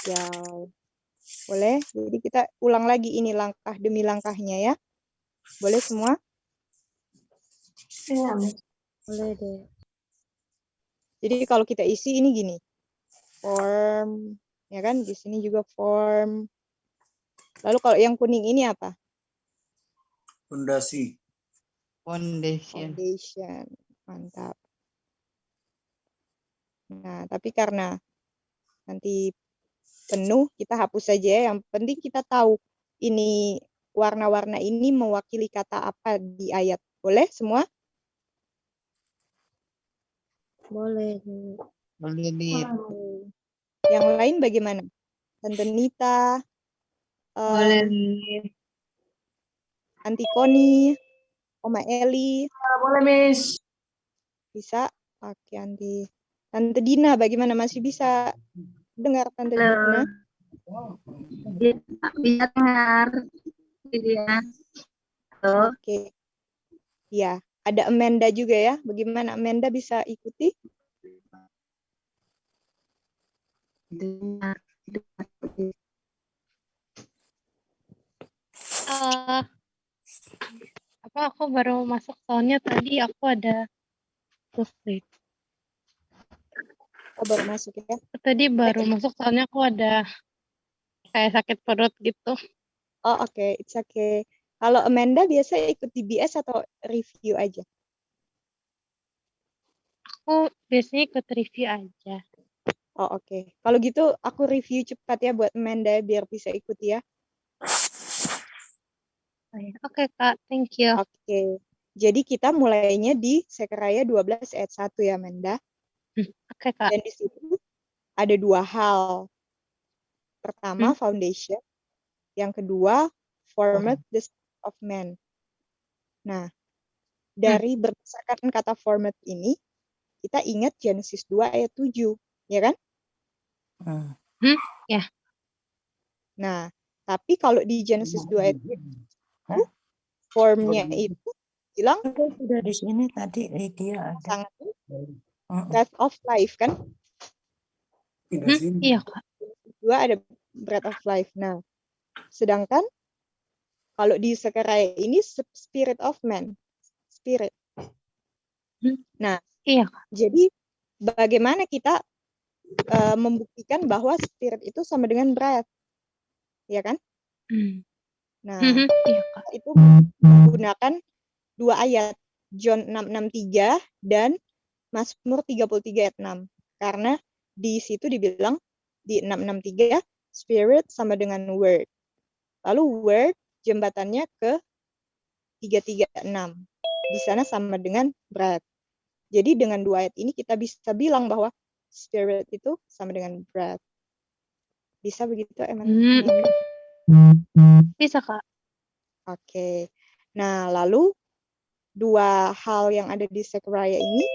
hijau. Boleh? Jadi kita ulang lagi ini langkah demi langkahnya ya. Boleh semua? Iya. Boleh deh. Jadi kalau kita isi ini gini. Form, ya kan? Di sini juga form. Lalu kalau yang kuning ini apa? Fondasi. Foundation. Mantap. Nah, tapi karena nanti penuh, kita hapus saja ya. Yang penting kita tahu ini warna-warna ini mewakili kata apa di ayat. Boleh semua? Boleh. Boleh nih. Yang lain bagaimana? Tante Nita, Boleh nih. Antikoni, Oma Eli, Boleh, Miss. bisa? Oke, Tante Dina bagaimana? Masih bisa dengar Tante Dina? Bisa dengar. Ya. Halo. Oke. Ya, ada Amanda juga ya. Bagaimana Amanda bisa ikuti? Dengar. Aku baru masuk soalnya tadi aku ada tulis. Oh, baru masuk ya. Tadi baru masuk soalnya aku ada kayak sakit perut gitu. Oh, oke. It's okay. Kalau Amanda biasa ikut DBS atau review aja? Aku biasanya ikut review aja. Oh, oke. Kalau gitu aku review cepat ya buat Amanda biar bisa ikut ya. Oke, Kak, thank you. Oke. Jadi kita mulainya di Sekaraya 12 ayat 1 ya, Amanda. Oke, Kak. Dan di situ ada dua hal. Pertama, foundation. Yang kedua, format the spirit of man. Nah, dari berdasarkan kata format ini, kita ingat Genesis 2 ayat 7, ya kan? Ya. Nah, tapi kalau di Genesis 2 ayat 7, formnya itu bilang sudah di sini tadi Lydia ada. sangat breath of life kan? Iya, Kak. Dua ada breath of life. Nah, sedangkan kalau di Sekaraya ini spirit of man, spirit. Nah, iya, Kak. jadi bagaimana kita membuktikan bahwa spirit itu sama dengan breath, ya kan? Nah, Iya, Kak. itu menggunakan dua ayat, John 6:63 dan Mazmur 33 ayat 6. Karena di situ dibilang di 6:63 spirit sama dengan word. Lalu word jembatannya ke 336. Di sana sama dengan breath. Jadi dengan dua ayat ini kita bisa bilang bahwa spirit itu sama dengan breath. Bisa begitu, Eman? Bisa, Kak. Oke. Nah, lalu dua hal yang ada di Sekaraya ini.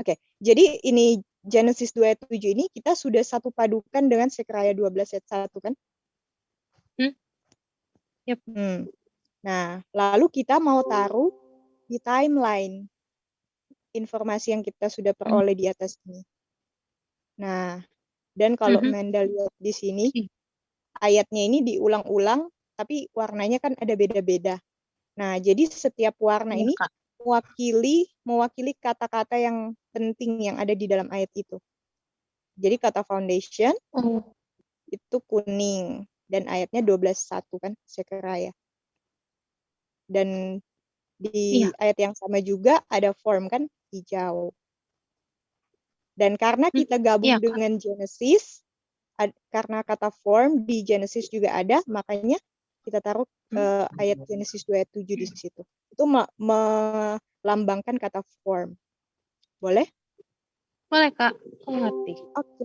Oke, jadi ini Genesis 2 ayat 7 ini kita sudah satu padukan dengan Sekaraya 12 ayat 1 kan? Yep. Nah, lalu kita mau taruh di timeline informasi yang kita sudah peroleh di atas ini. Nah, dan kalau Manda lihat di sini, ayatnya ini diulang-ulang, tapi warnanya kan ada beda-beda. Nah, jadi setiap warna ini mewakili kata-kata yang penting yang ada di dalam ayat itu. Jadi kata foundation itu kuning, dan ayatnya 12:1 kan, Sekaraya. Dan di ayat yang sama juga ada form kan, hijau. Dan karena kita gabung dengan Genesis, karena kata form di Genesis juga ada, makanya kita taruh ayat Genesis 2 ayat 7 di situ. Itu melambangkan kata form. Boleh? Boleh, Kak. Aku ngerti. Oke.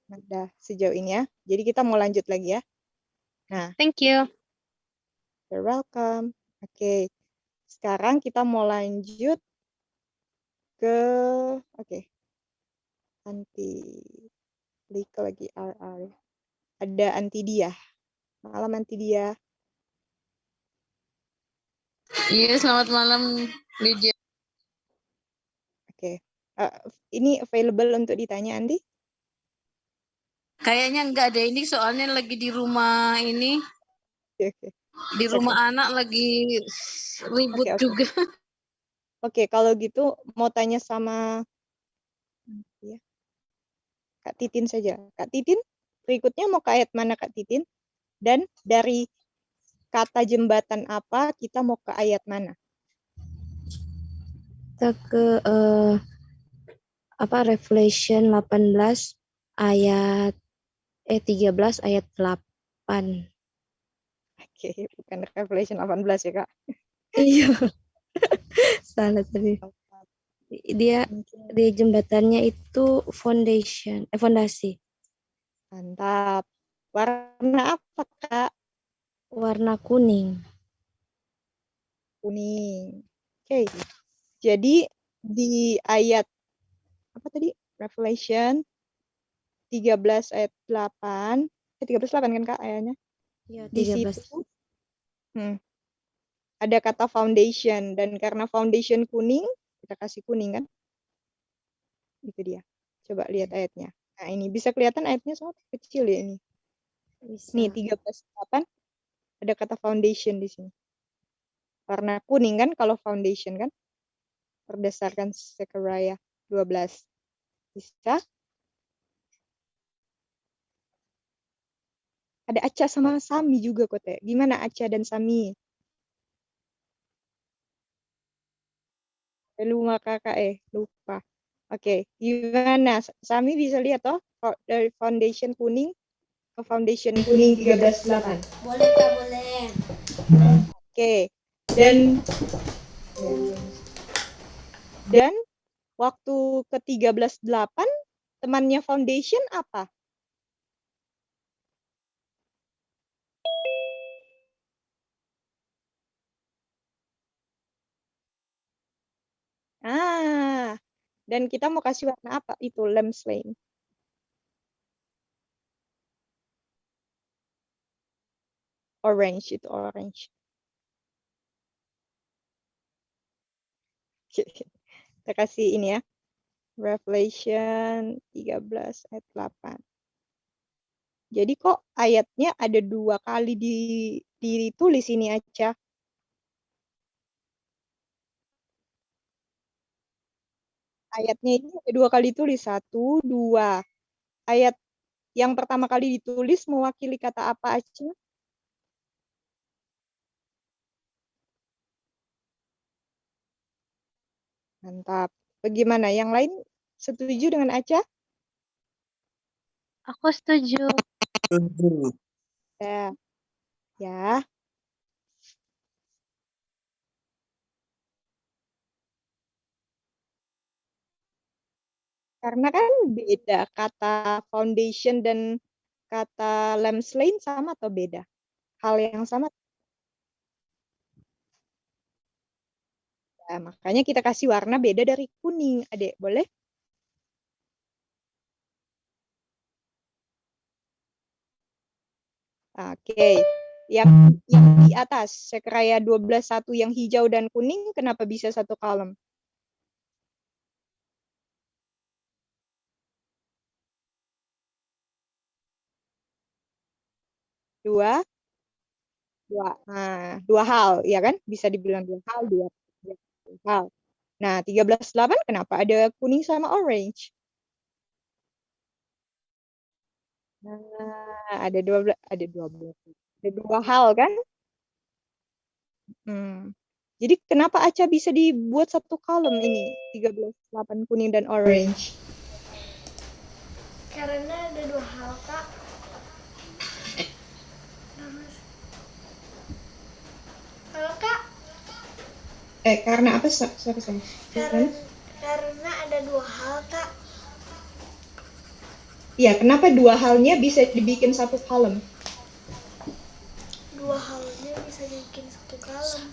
Nah, dah sejauh ini ya. Jadi kita mau lanjut lagi ya. Nah. Thank you. You're welcome. Oke. Sekarang kita mau lanjut ke klik lagi RR. Ada Antidia. Malam Antidia. Iya, selamat malam, Lydia. Oke. Ini available untuk ditanya, Andi? Kayaknya enggak deh, ini soalnya lagi di rumah ini, Oke, oke. di Oke, rumah anak lagi ribut oke. juga. Oke, kalau gitu mau tanya sama ya, Kak Titin saja. Kak Titin, berikutnya mau ke ayat mana Kak Titin? Dan dari kata jembatan apa kita mau ke ayat mana? Kita ke Revelation 18 ayat 13 ayat 8. Oke, bukan Revelation 18 ya Kak. Iya, salah tadi. Dia di jembatannya itu fondasi. Mantap. Warna apa Kak? Warna kuning. Kuning. Oke. Jadi di ayat apa tadi? Revelation 13 ayat 8. 13 8 kan Kak ayatnya? Iya, Di 13. situ ada kata foundation, dan karena foundation kuning, kita kasih kuning kan? Itu dia. Coba lihat ayatnya. Nah, ini bisa kelihatan ayatnya sangat kecil ya ini. Bisa. Nih 13:8 ada kata foundation di sini. Warna kuning kan kalau foundation kan? Berdasarkan Zechariah 12. Bisa? Ada Aca sama Sami juga kok, Teh. Gimana Aca dan Sami? Lupa kakak lupa. Oke, gimana? Sami bisa lihat toh dari foundation kuning ke foundation kuning 13:8. Boleh Kak, boleh. Oke. Dan waktu ke 13:8 temannya foundation apa? Dan kita mau kasih warna apa? Itu lamb slain. Orange, itu orange. Kita kasih ini ya. Revelation 13 ayat 8. Jadi kok ayatnya ada 2 kali ditulis ini aja. Ayatnya ini ada 2 kali ditulis. 1, 2. Ayat yang pertama kali ditulis mewakili kata apa aja? Mantap. Bagaimana? Yang lain setuju dengan Aca? Aku setuju. Ya. Ya. Karena kan beda kata foundation dan kata lamb slain sama atau beda? Hal yang sama. Ya, makanya kita kasih warna beda dari kuning, Adek. Boleh? Oke. Yang di atas, Zechariah 12:1 yang hijau dan kuning, kenapa bisa satu kolom? Dua hal, ya kan? Bisa dibilang dua hal. Nah, 13:8 kenapa ada kuning sama orange? Nah, ada 12, ada dua hal kan? Jadi kenapa Aca bisa dibuat satu kolom ini? 13:8 kuning dan orange. Karena ada 2 hal Kak. Halo Kak. Karena apa? Sorry. Karena ada 2 hal Kak. Iya, kenapa dua halnya bisa dibikin satu kolom? 2 halnya bisa dibikin satu kolom.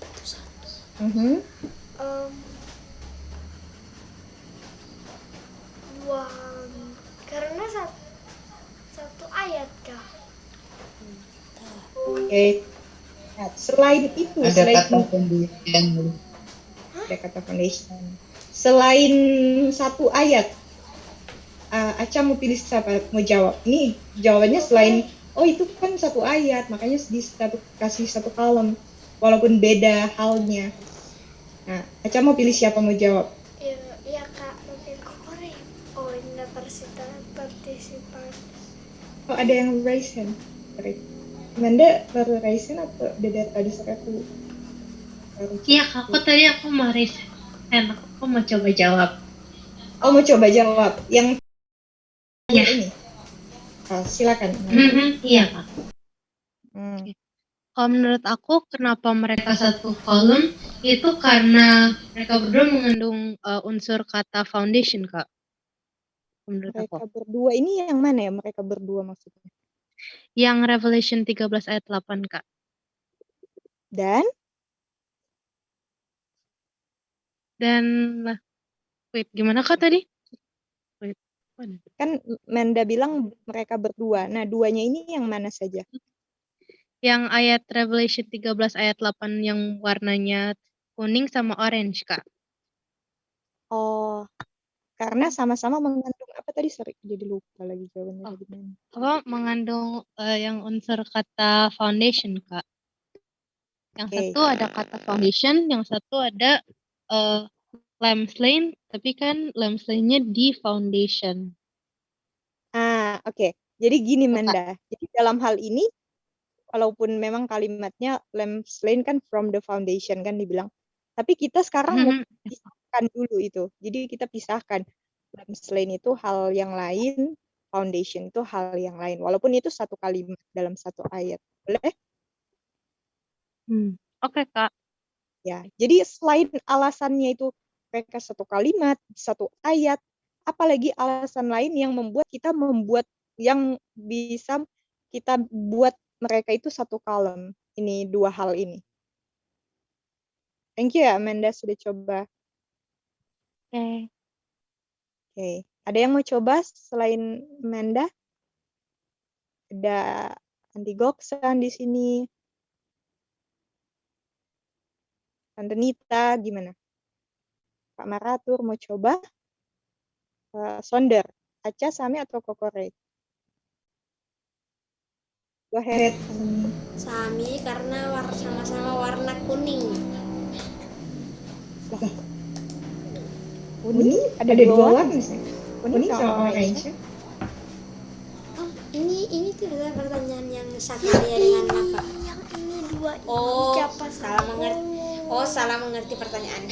Dua hal. Karena satu ayat Kak. Oke. Nah, selain itu, Ada kata foundation. ada kata foundation. Selain satu ayat, Aca mau pilih siapa? Mau jawab. Ini jawabannya selain, oh itu kan satu ayat, makanya kasih satu kolom. Walaupun beda halnya. Nah, Aca mau pilih siapa mau jawab? Iya kak, mungkin kokore. Oh ini partisipan. Oh ada yang raise hand. Sorry. Amanda baru raise hand atau udah dari tadi sore aku baru Iya, aku tadi mau raise hand, aku mau coba jawab. Oh mau coba jawab. Yang Iya. ini. Silakan. Iya, Kak. Kalau menurut aku, kenapa mereka satu kolom itu karena mereka berdua mengandung unsur kata foundation, Kak. Menurut Mereka aku. berdua ini yang mana ya? Mereka berdua maksudnya? Yang Revelation 13 ayat 8, Kak. Dan wait, gimana Kak tadi? Wait. Kan Manda bilang mereka berdua. Nah, duanya ini yang mana saja? Yang ayat Revelation 13 ayat 8 yang warnanya kuning sama orange, Kak. Oh, karena sama-sama mengandung apa tadi? Sorry, jadi lupa lagi jawabannya tadi. Apa mengandung yang unsur kata foundation, Kak. Yang satu ada kata foundation, yang satu ada lamb slain, tapi kan lamb slain-nya di foundation. Oke. Jadi gini Manda. Jadi dalam hal ini, walaupun memang kalimatnya lamb slain kan from the foundation kan dibilang. Tapi kita sekarang mau pisahkan dulu itu. Jadi kita pisahkan. Lamb slain itu hal yang lain, foundation itu hal yang lain. Walaupun itu satu kalimat dalam satu ayat. Boleh? Oke, Kak. Ya, jadi selain alasannya itu mereka satu kalimat, satu ayat, apalagi alasan lain yang membuat yang bisa kita buat mereka itu satu kolom. Ini dua hal ini. Thank you ya Amanda sudah coba. Oke. Ada yang mau coba selain Amanda? Ada Andi Goksan di sini. Tante Nita, gimana? Pak Maratur mau coba? Sonder, Aca, Sami, atau Kokore? Go ahead. Sami karena sama-sama warna kuning. Kuning ada dua warna sih. Kuning sama orange. Oh, ini tidak pertanyaan yang Sakaria dengan apa? Yang ini dua. Oh, salah mengerti. Oh, salah mengerti pertanyaan.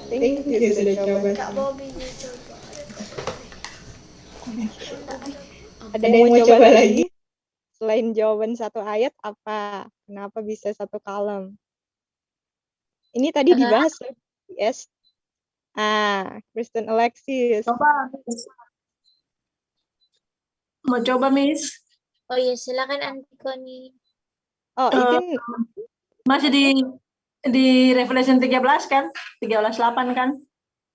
Thank you sudah coba. Kak Bobby coba. Ada yang mau coba lagi? Selain jawaban satu ayat, apa? Kenapa bisa satu kolom? Ini tadi dibahas, yes. Kristen Alexis. Mau coba, Miss? Oh iya, silakan Antikoni. Oh, itu masih di Revelation 13 kan? 13:8 kan?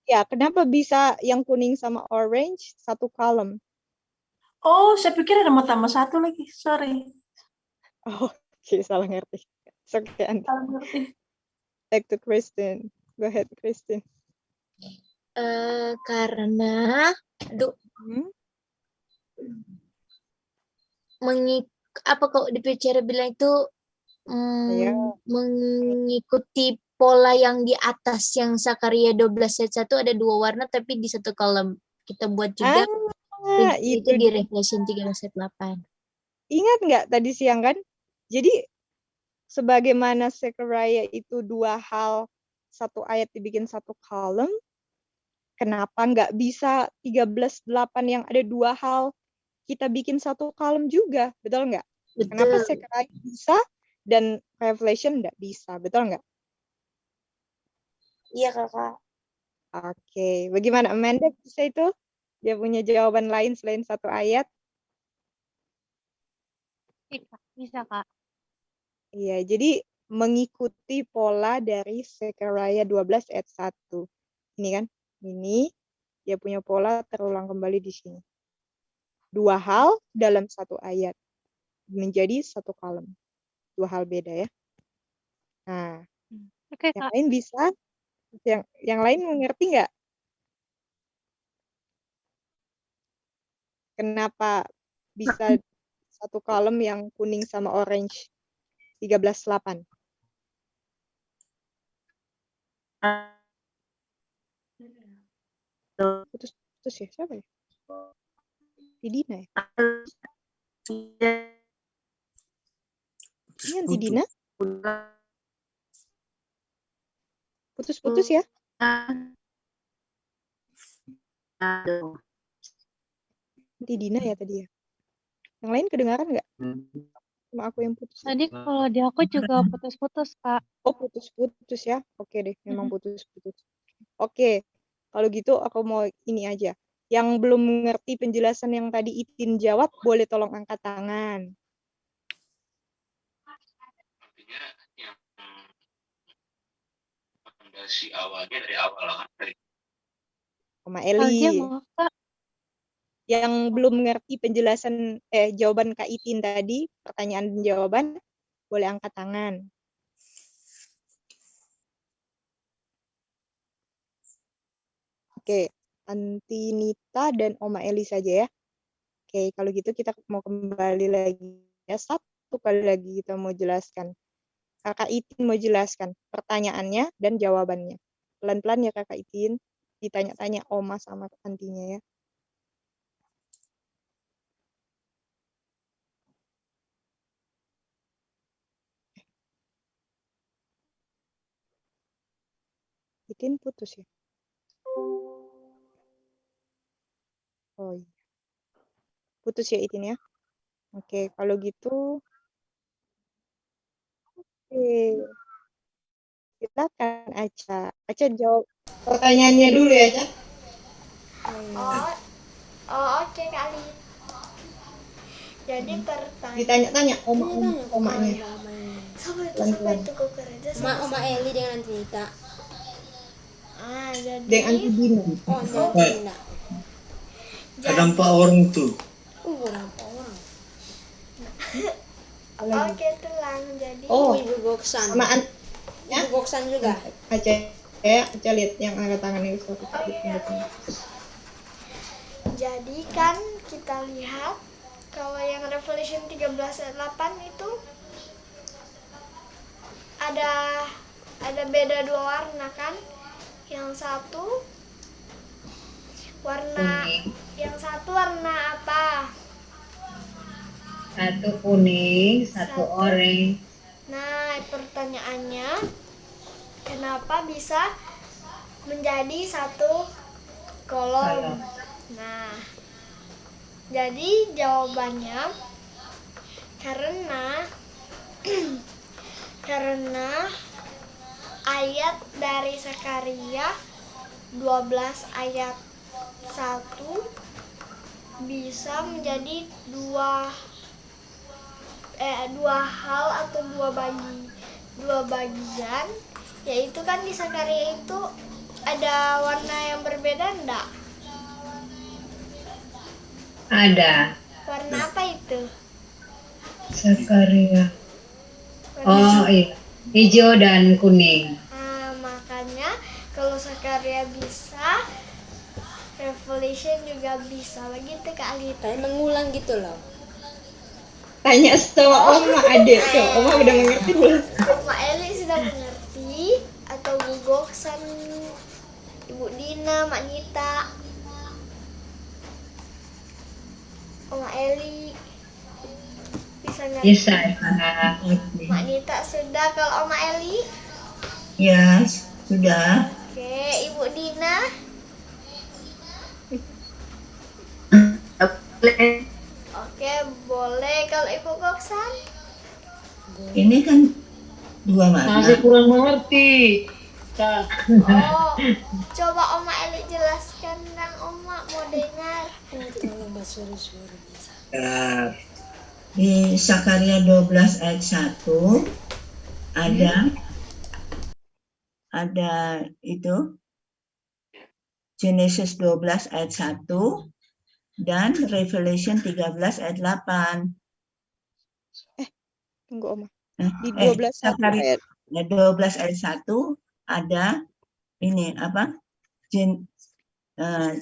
Ya, kenapa bisa yang kuning sama orange satu kolom? Oh, saya pikir ada mau tambah satu lagi. Sorry. Oh, salah ngerti. Salah ngerti. Back to Kristen. Go ahead, Kristen. Karena apa kok dibicara bilang itu mengikuti pola yang di atas yang Sakaria 12 ayat 1 ada dua warna tapi di satu kolom. Kita buat juga itu di Revelation 13 ayat 8. Ingat nggak tadi siang kan? Jadi sebagaimana Sakaria itu dua hal, satu ayat dibikin satu kolom, kenapa nggak bisa 13:8 yang ada dua hal kita bikin satu kolom juga, betul nggak? Betul. Kenapa Sakaria bisa dan Revelation nggak bisa, betul nggak? Iya kakak. Oke, bagaimana Amanda bisa itu? Dia punya jawaban lain selain satu ayat? Bisa, Kak. Iya, jadi mengikuti pola dari Sakaria 12 ayat 1. Ini kan, ini dia punya pola terulang kembali di sini. Dua hal dalam satu ayat menjadi satu kolom. Dua hal beda ya. Nah, yang lain bisa? Yang lain mengerti nggak? Kenapa bisa satu kolom yang kuning sama orange 13.8? Putus ya, siapa ya? Tidina ya? Ini yang Tidina? Putus-putus ya? Tidina ya tadi ya? Yang lain kedengaran nggak? Cuma aku yang putus. Tadi kalau di aku juga putus-putus, Kak. Oh, putus-putus ya? Oke deh, memang putus-putus. Oke, kalau gitu aku mau ini aja. Yang belum mengerti penjelasan yang tadi Itin jawab, boleh tolong angkat tangan. Fondasi awalnya dari awal kan, dari Oma Dia Eli. mau, Kak. Yang belum mengerti penjelasan jawaban Kak Itin tadi, pertanyaan dan jawaban, boleh angkat tangan. Oke, Antinita dan Oma Eli saja ya. Oke, kalau gitu kita mau kembali lagi ya, satu kali lagi kita mau jelaskan. Kakak Itin mau jelaskan pertanyaannya dan jawabannya. Pelan-pelan ya Kakak Itin, ditanya-tanya Oma sama Antinya ya. Itin putus ya? Oh iya. Putus ya Itin ya? Oke, kalau gitu. Oke. Silakan Aca. Aca jawab pertanyaannya dulu ya, Aca. Oke kali. Jadi pertanyaan. Ditanya-tanya omanya. Sampai itu kok kerja Oma Eli dengan Antinita. Jadi. Dengan Antidina. Oh, Antinita. ada 4 orang tuh. Berapa orang? Oke, tulang. Jadi. Oh, Ibu Goksan. sama Ibu Goksan juga. Aca ya, Aca lihat yang angkat tangan itu. Jadi kan kita lihat kalau yang Revolution 13.8 itu ada beda 2 warna kan? Yang satu warna apa? Satu kuning, satu orange. Nah, pertanyaannya kenapa bisa menjadi satu kolom? Nah, jadi jawabannya karena ayat dari Sakaria 12 ayat 1 bisa menjadi dua hal atau dua bagian, yaitu kan di Sakaria itu ada warna yang berbeda enggak? Ada. Warna apa itu? Sakaria. Oh iya, hijau dan kuning. Nah, makanya kalau Sakaria bisa, Revelation juga bisa, begitu kali. Kayak mengulang gitu loh. Tanya sama Oma adek, Oma udah mengerti belum? Oma Eli sudah mengerti, atau Bu Goksan, Ibu Dina, Mak Nita, Oma Eli bisa ngerti? Bisa. Mak Nita sudah, kalau Oma Eli? Ya, sudah. Oke, Ibu Dina? Oke, boleh. Kalau Ibu Goksan? Ini kan 2 warna. Masih kurang mengerti. Oh, coba Oma Eli jelaskan dan Oma mau dengar. Tolong Mbak suara-suara bisa. Di Sakaria 12 ayat 1 ada itu Genesis 12 ayat 1 dan Revelation 13 ayat 8. Tunggu Oma. Di 12 Sakaria ayat 12 ayat 1 ada ini apa?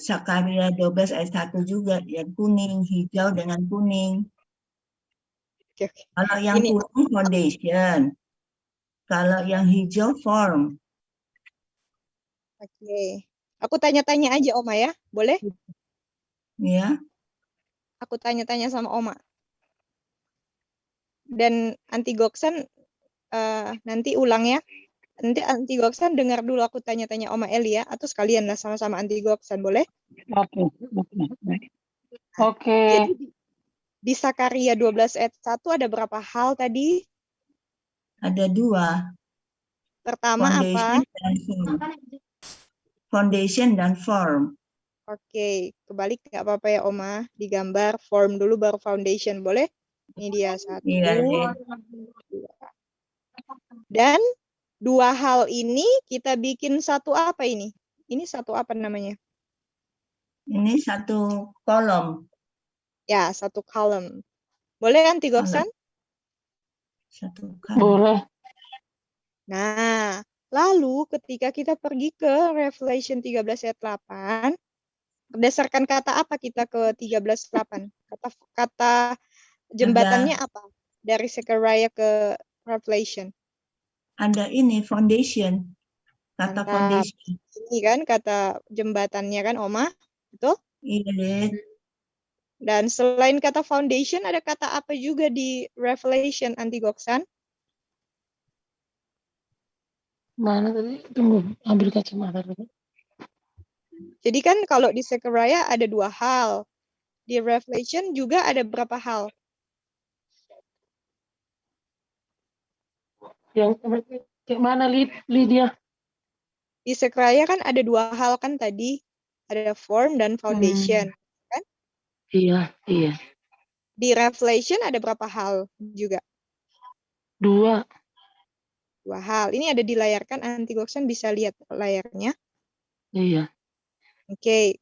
Sakarya 12 ayat 1 juga, yang kuning, hijau dengan kuning. Oke. Kalau yang Ini kuning foundation, kalau yang hijau form. oke. Aku tanya-tanya aja Oma ya, boleh? Ya. Aku tanya-tanya sama Oma. Dan anti Goksan nanti ulang ya. Nanti anti Goksan dengar dulu aku tanya-tanya Oma Eli ya, atau sekalian lah sama-sama anti Goksan, boleh? Oke. Jadi di Sakarya 12 ayat 1 ada berapa hal tadi? Ada 2. Pertama apa? Foundation dan form. Oke, kebalik nggak apa-apa ya Oma. Digambar form dulu baru foundation, boleh? Ini dia 1. Iya, deh. Dan 2 hal ini kita bikin satu apa ini? Ini satu apa namanya? Ini satu kolom. Ya, satu column. Boleh anti Goksan? Satu kolom. Boleh. Nah, lalu ketika kita pergi ke Revelation 13 ayat 8, berdasarkan kata apa kita ke 13:8? Kata jembatannya apa? Dari Zechariah ke Revelation. Ada ini foundation. Kata Mantap. foundation. Ini kan kata jembatannya kan, Oma? Betul? Iya. Dan selain kata foundation, ada kata apa juga di Revelation, anti Goksan? Mana tadi? Tunggu, ambil kacamata dulu. Jadi kan kalau di Zechariah ada 2 hal. Di Revelation juga ada berapa hal? Yang mana Lydia? Di Zechariah kan ada 2 hal kan tadi. Ada form dan foundation. Kan? Iya. Di Revelation ada berapa hal juga? 2. 2 hal. Ini ada di layar kan, anti Goksan bisa lihat layarnya. Iya. Oke.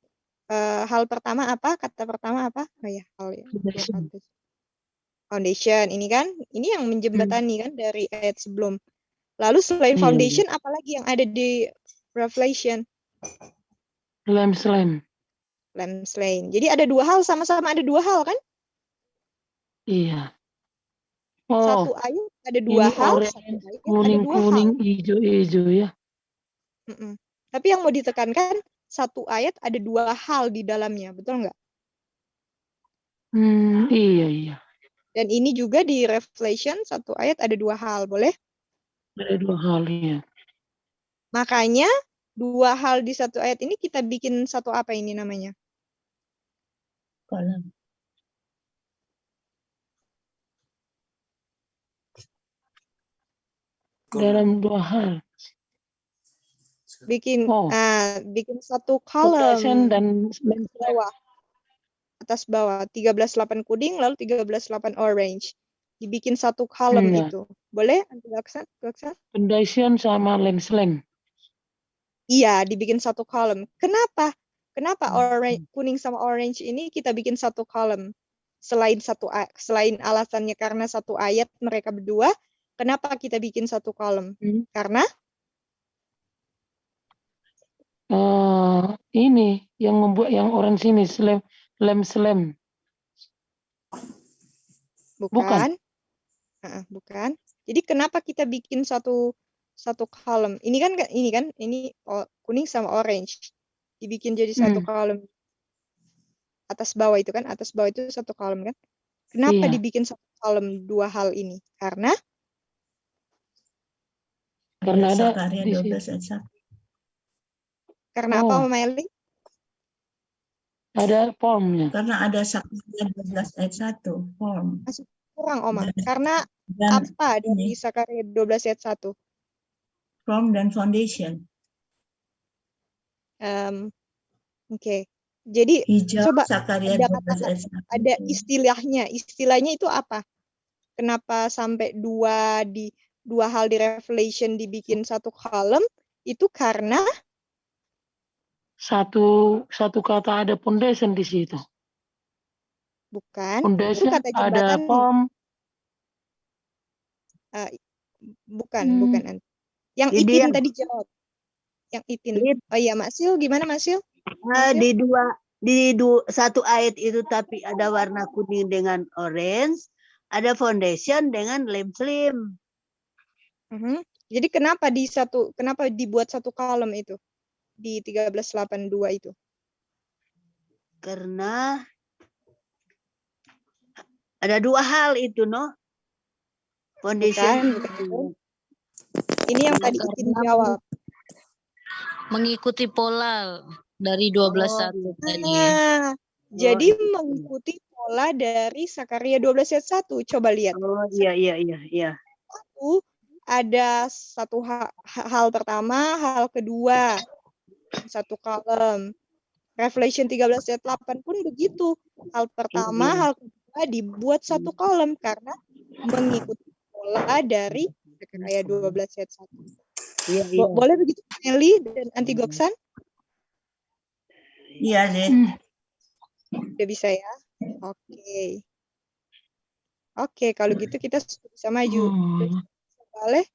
Hal pertama apa? Kata pertama apa? Oh ya, hal ya. Foundation. Ini kan, ini yang menjembatani kan dari ayat sebelum. Lalu selain foundation, apalagi yang ada di Revelation? Lamb slain. Jadi ada 2 hal, sama-sama ada 2 hal kan? Iya. Satu ayat ada 2 hal, satu ayat ada 2 hal. Kuning, hijau ya. Tapi yang mau ditekankan, satu ayat ada 2 hal di dalamnya, betul nggak? Iya. Dan ini juga di Revelation, satu ayat ada 2 hal, boleh? Ada 2 hal, ya. Makanya 2 hal di satu ayat ini kita bikin satu apa ini namanya? Kolom. Dalam 2 hal. Bikin satu Foundation column dan bawah. Atas bawah 13:8 kuning lalu 13:8 orange. Dibikin satu column itu. Boleh anti Goksan? Foundation sama lamb slain. Iya, dibikin satu column. Kenapa? Orange, kuning sama orange ini kita bikin satu column? Selain alasannya karena satu ayat mereka berdua, kenapa kita bikin satu column? Karena ini yang membuat yang orange ini lamb slain. Bukan. Bukan. Jadi kenapa kita bikin satu column? Ini kuning sama orange. Dibikin jadi satu column. Atas bawah itu kan, atas bawah itu satu column kan. Kenapa dibikin satu column 2 hal ini? Karena ada Sakarya 12 ayat 1. Karena apa, Meli? Ada formnya. Karena ada Sakarya 12 ayat 1, form. Masih kurang, Oma. Karena apa dari Sakarya 12 ayat 1? Form dan foundation. Oke. Jadi hijau, coba ada istilahnya. Istilahnya itu apa? Kenapa sampai 2 hal di Revelation dibikin satu column? Itu karena satu kata ada foundation di situ. Bukan. Foundation, itu kata jembatan. ada form. Bukan. Yang Itin tadi jawab. Yang Itin. Oh iya, Mak Sil, gimana Mak Sil? Satu ayat itu tapi ada warna kuning dengan orange, ada foundation dengan lem slim. Jadi kenapa dibuat satu kolom itu di 1382 itu? Karena ada dua hal itu, no? Foundation. Bukan. Ini yang tadi Itin jawab. Mengikuti pola dari 12.1 tadi. Jadi mengikuti pola dari Sakaria 12 ayat 1. Coba lihat. Iya. Ada satu hal pertama, hal kedua, satu kolom. Revelation 13 ayat 8 pun begitu. Hal pertama, hal kedua dibuat satu kolom karena mengikuti pola dari Sakaria 12 ayat 1. Iya. Boleh begitu, Nelly dan Anti Goksan? Iya, Lid. Udah bisa ya? Oke, kalau gitu kita bisa maju. Boleh?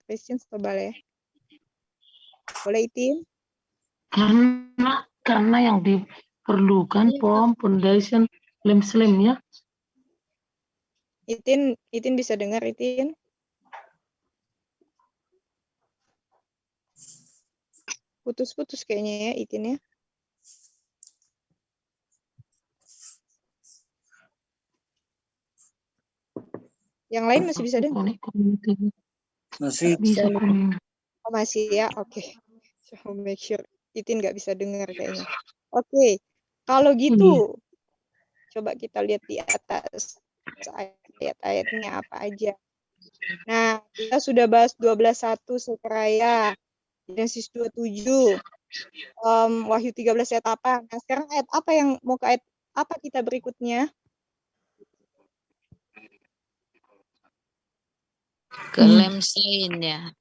Christian boleh. Boleh, Itin? Karena yang diperlukan foundation lem slim ya. Itin bisa dengar, Itin? Putus-putus kayaknya ya, Itin ya. Yang lain masih bisa dengar? Masih bisa. Masih ya, oke. So, make sure Itin nggak bisa dengar kayaknya. Oke, kalau gitu, coba kita lihat di atas ayat-ayatnya apa aja. Nah, kita sudah bahas 12.1 Sekaraya, Genesis 27, Wahyu 13 ayat apa. Nah, sekarang ayat apa yang mau ke ayat apa kita berikutnya? Ke lem slim ya.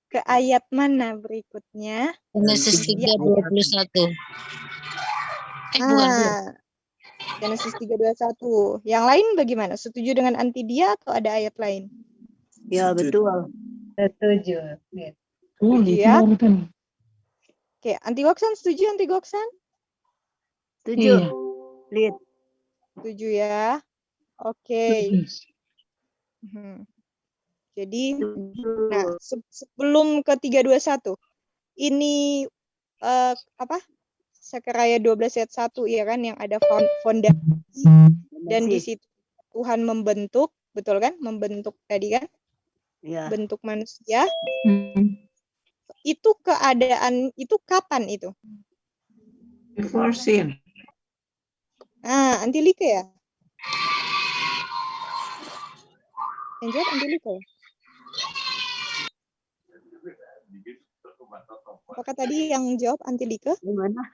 Ke ayat mana berikutnya? Genesis 3:21. Bukan. Genesis 3:21. Yang lain bagaimana? Setuju dengan anti dia atau ada ayat lain? Ya, betul. Setuju. Setuju ya? Oke, Anti Goksan setuju, Anti Goksan? Setuju. Lihat. Setuju ya? Oke. Jadi, nah sebelum ke 3:21, ini Sakaraya 12 ayat 1 ya kan, yang ada fondasi dan di situ Tuhan membentuk, betul kan? Membentuk tadi kan? Ya. Bentuk manusia. Itu keadaan itu kapan itu? Before sin. Antilika ya? Yang jawab Antilika ya? Apakah tadi yang jawab Antilika? Gimana?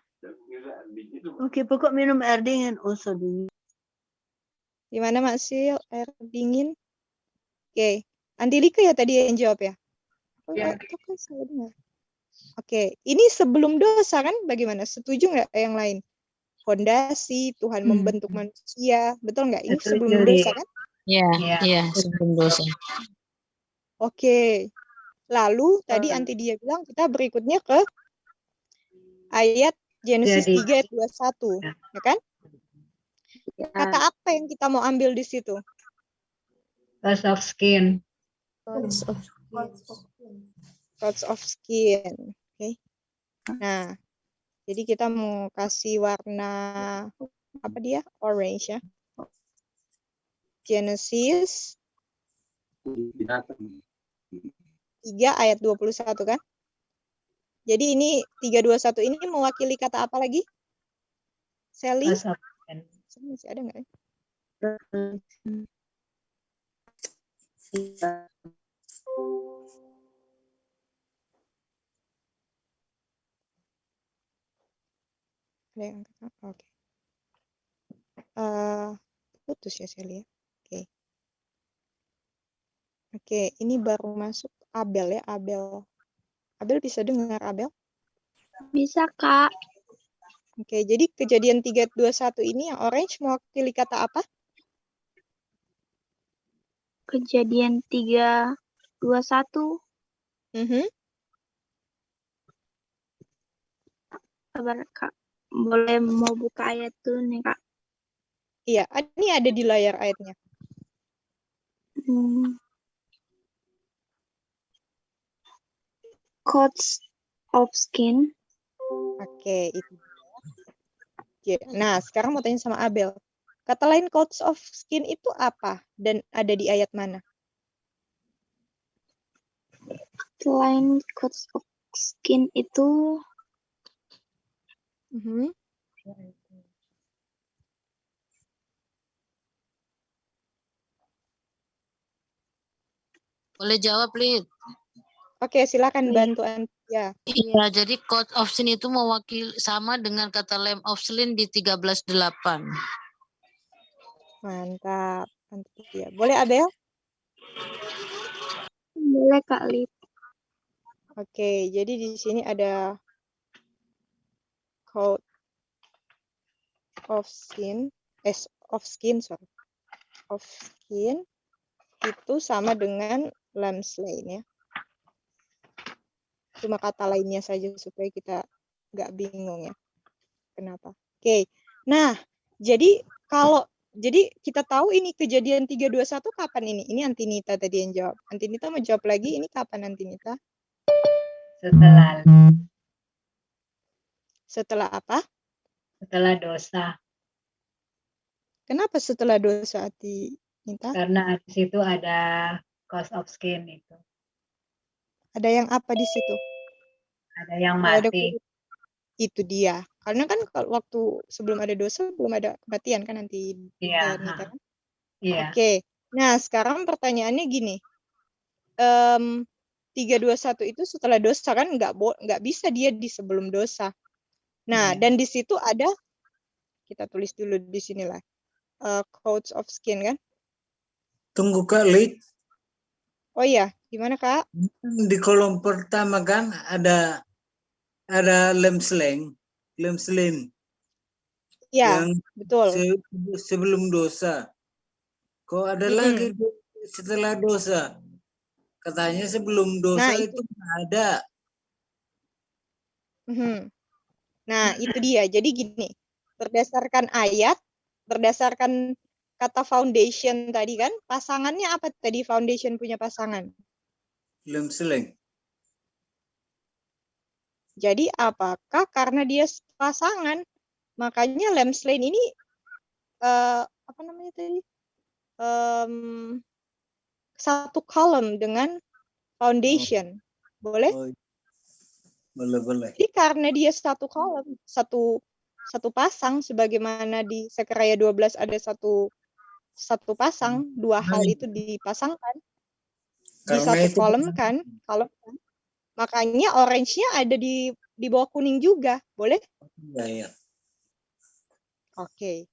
Oke, pokok minum air dingin. Usah dingin. Gimana Maksil? Air dingin? Oke. Antilika ya tadi yang jawab ya? Oke. Ini sebelum dosa kan bagaimana? Setuju nggak yang lain? Fondasi, Tuhan membentuk manusia. Betul nggak? Ini sebelum dosa kan? Iya, sebelum dosa. Oke. Lalu tadi Anti dia bilang kita berikutnya ke ayat Genesis 3 ayat 21, ya kan? Kata apa yang kita mau ambil di situ? Loss of skin. Coats of skin. Oke. Nah, jadi kita mau kasih warna apa dia? Orange ya. Genesis 3 ayat 21 kan? Jadi ini 321 ini mewakili kata apa lagi? Sally? Masih ada nggak ya? Ada yang oke. Putus ya Sally ya. Oke. Oke, ini baru masuk Abel ya, Abel. Abel bisa dengar Abel? Bisa, Kak. Oke, jadi kejadian 321 ini yang orange mewakili kata apa? Kejadian 321. Sabar Kak. Boleh mau buka ayat dulu nih Kak. Iya, ini ada di layar ayatnya. Coats of skin. Oke, itu. Nah, sekarang mau tanya sama Abel. Kata lain coats of skin itu apa? Dan ada di ayat mana? Selain coats of skin itu Boleh jawab, Lid. Oke, silakan bantu ya. Iya, jadi code of sin itu mewakili sama dengan kata lamb of slain di 13:8. Mantap. Mantap ya. Boleh Abel? boleh Kak Lid. Oke, jadi di sini ada code of skin, of skin itu sama dengan lamb slain ya. Cuma kata lainnya saja supaya kita nggak bingung ya. Kenapa? Oke. Nah, jadi kita tahu ini kejadian 321 kapan ini? Ini Antinita tadi yang jawab. Antinita mau jawab lagi, ini kapan Antinita? Setelah apa? Setelah dosa. Kenapa setelah dosa, Antinita? Karena di situ ada cost of skin itu. Ada yang apa di situ? Ada yang mati. Itu dia. Karena kan kalau waktu sebelum ada dosa belum ada kematian kan nanti. Iya. Nita, kan? Iya. Oke. Nah, sekarang pertanyaannya gini. 321 itu setelah dosa kan nggak bisa dia di sebelum dosa. Nah, dan di situ ada, kita tulis dulu di sinilah, coats of skin kan? Tunggu Kak Lid. Oh iya, gimana Kak? Di kolom pertama kan ada lamb slain. Iya, yang betul. Sebelum dosa. Kok ada lagi setelah dosa? Katanya sebelum dosa itu ada. Nah, itu dia. Jadi gini, berdasarkan ayat, berdasarkan kata foundation tadi kan, pasangannya apa tadi foundation punya pasangan? Lamb slain. Jadi apakah karena dia pasangan, makanya lamb slain ini apa namanya tadi? Satu column dengan foundation. Boleh? Boleh. Jadi karena dia satu column, satu pasang, sebagaimana di Sekarya 12 ada satu pasang, dua hal itu dipasangkan di satu kolom kan, makanya orange-nya ada di bawah kuning juga, boleh? Iya. Oke.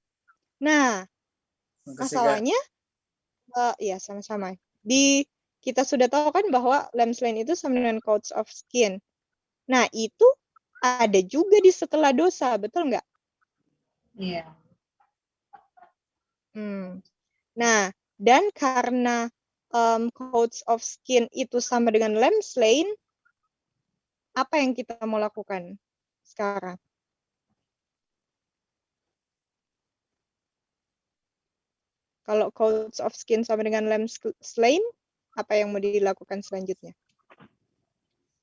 Nah, masalahnya, ya sama-sama. Kita sudah tahu kan bahwa lamb slain itu sama dengan coats of skin. Nah, itu ada juga di setelah dosa, betul nggak? Iya. Nah, dan karena coats of skin itu sama dengan lamb slain, apa yang kita mau lakukan sekarang? Kalau coats of skin sama dengan lamb slain, apa yang mau dilakukan selanjutnya?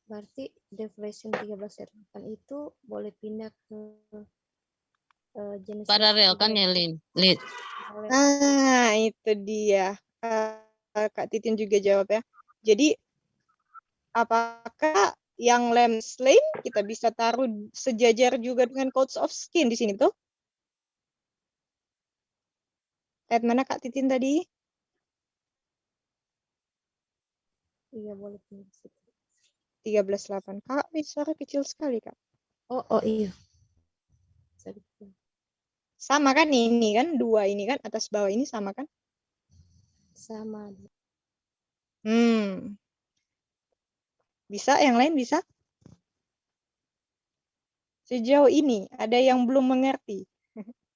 Berarti deflation 13.8 itu boleh pindah ke jenis paralel kan ya, Lid? Nah, itu dia. Kak Titin juga jawab ya. Jadi, apakah yang lamb slain kita bisa taruh sejajar juga dengan coats of skin di sini tuh? Ayat mana Kak Titin tadi? Iya, boleh pindah situ. 13.8. Kak, suara kecil sekali, Kak. Oh iya. Sama kan ini kan, dua ini kan, atas bawah ini sama kan? Sama. Bisa, yang lain bisa? Sejauh ini, ada yang belum mengerti.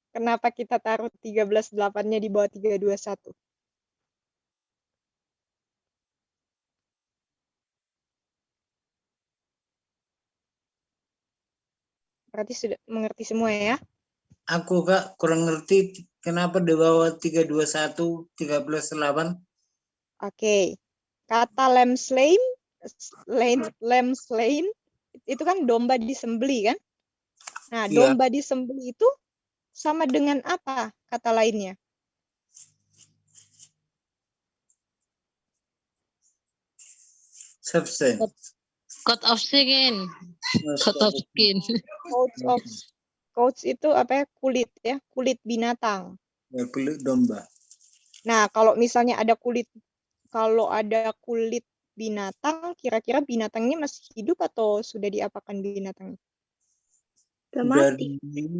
Kenapa kita taruh 13.8-nya di bawah 321? Berarti sudah mengerti semua ya? Aku Kak kurang ngerti kenapa di bawah 321 13.8. Oke. Kata lamb slain itu kan domba disembeli kan? Nah, Iya. domba disembeli itu sama dengan apa kata lainnya? Substance. Coat of skin. Coat of skin. Coats itu apa ya? Kulit ya, kulit binatang. Ya, kulit domba. Nah, kalau misalnya ada kulit binatang, kira-kira binatangnya masih hidup atau sudah diapakan binatangnya? Sudah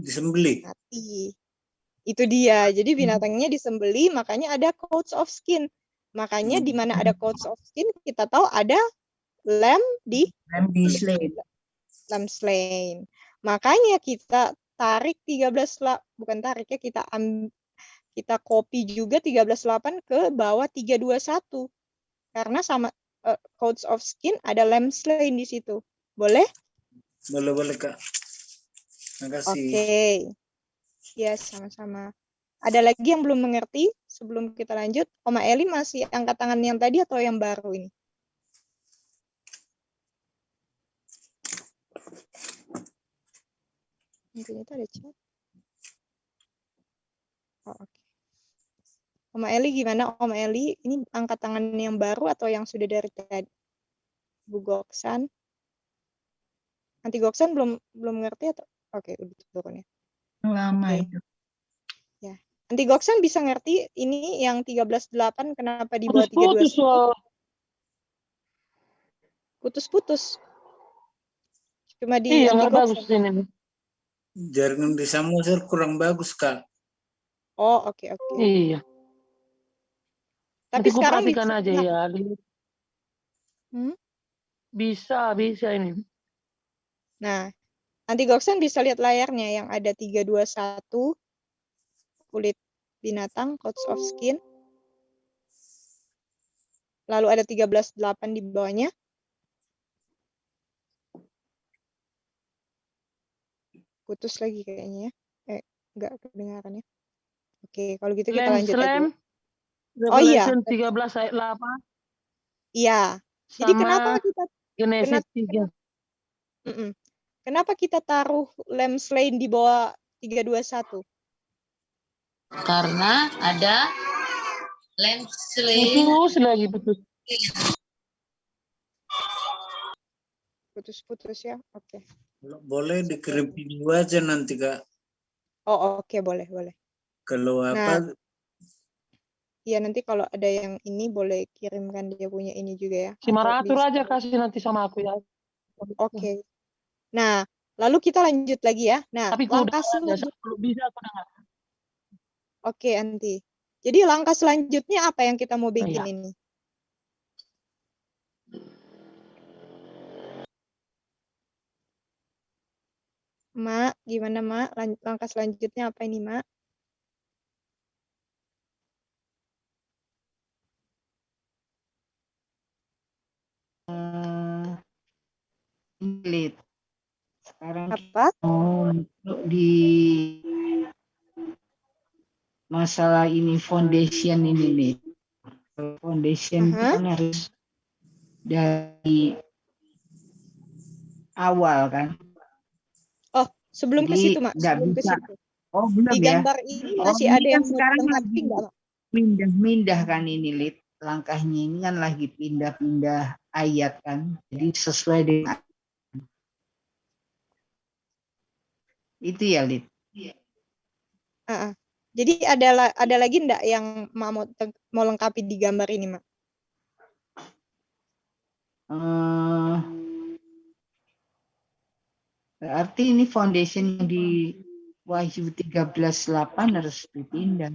disembeli. Mati. Itu dia. Jadi binatangnya disembeli, makanya ada coats of skin. Makanya di mana ada coats of skin, kita tahu ada lamb slain. Makanya kita tarik 13 bukan tarik ya, kita copy juga 13.8 ke bawah 321. Karena sama coats of skin ada lamb slain di situ. Boleh? Boleh Kak. Makasih. Oke. Ya, sama-sama. Ada lagi yang belum mengerti sebelum kita lanjut? Oma Eli masih angkat tangan yang tadi atau yang baru ini? Mungkin itu ada chat. Oh, oke. Oma Eli gimana? Oma Eli ini angkat tangan yang baru atau yang sudah dari tadi? Bu Goksan. Nanti Goksan belum ngerti atau? Oke, udah turun ya. Lama itu. Ya. Nanti Goksan bisa ngerti ini yang 13.8 kenapa di bawah 321? Putus-putus. Cuma di Iya, nggak Goksan. bagus ini. Jaringan di Samosir kurang bagus Kak. Oh, oke. Iya. Tapi Nanti sekarang perhatikan bisa aja ya. Bisa ini. Nah, nanti Goksan bisa lihat layarnya yang ada 321 kulit binatang, coats of skin. Lalu ada 13.8 di bawahnya. Putus lagi kayaknya ya. Enggak kedengaran ya. Oke, kalau gitu kita lanjut aja. Oh iya. Revelation 13 ayat 8. Iya. Jadi Sama kenapa kita Genesis 3. Kenapa kita taruh lamb slain di bawah 321? Karena ada lamb slain. Putus lagi putus. Putus-putus ya. Oke. Boleh dikirim video aja nanti Kak. Oh, oke, boleh. Kalau apa? Iya, nanti kalau ada yang ini boleh kirimkan dia punya ini juga ya. Si Maratur aja kasih nanti sama aku ya. Oke. Nah, lalu kita lanjut lagi ya. Nah, tapi langkah selanjutnya. Kalau bisa aku dengar. Oke, Anti. Jadi langkah selanjutnya apa yang kita mau bikin ini? Mak, gimana Mak? Langkah selanjutnya apa ini Mak? Lead. Sekarang apa? Di masalah ini foundation ini nih. Foundation kan harus dari awal kan. Oh, sebelum ke situ Mak. Sebelum ke situ. Oh, belum di ya. gambar ini masih ada yang sekarang lengkapi enggak Mak? Pindah-pindah kan ini Lid. Langkahnya ini kan lagi pindah-pindah ayat kan. Jadi sesuai dengan itu ya Lid. Jadi ada lagi enggak yang mau lengkapi di gambar ini Mak? Berarti ini foundation di Wahyu 13.8 harus dipindah.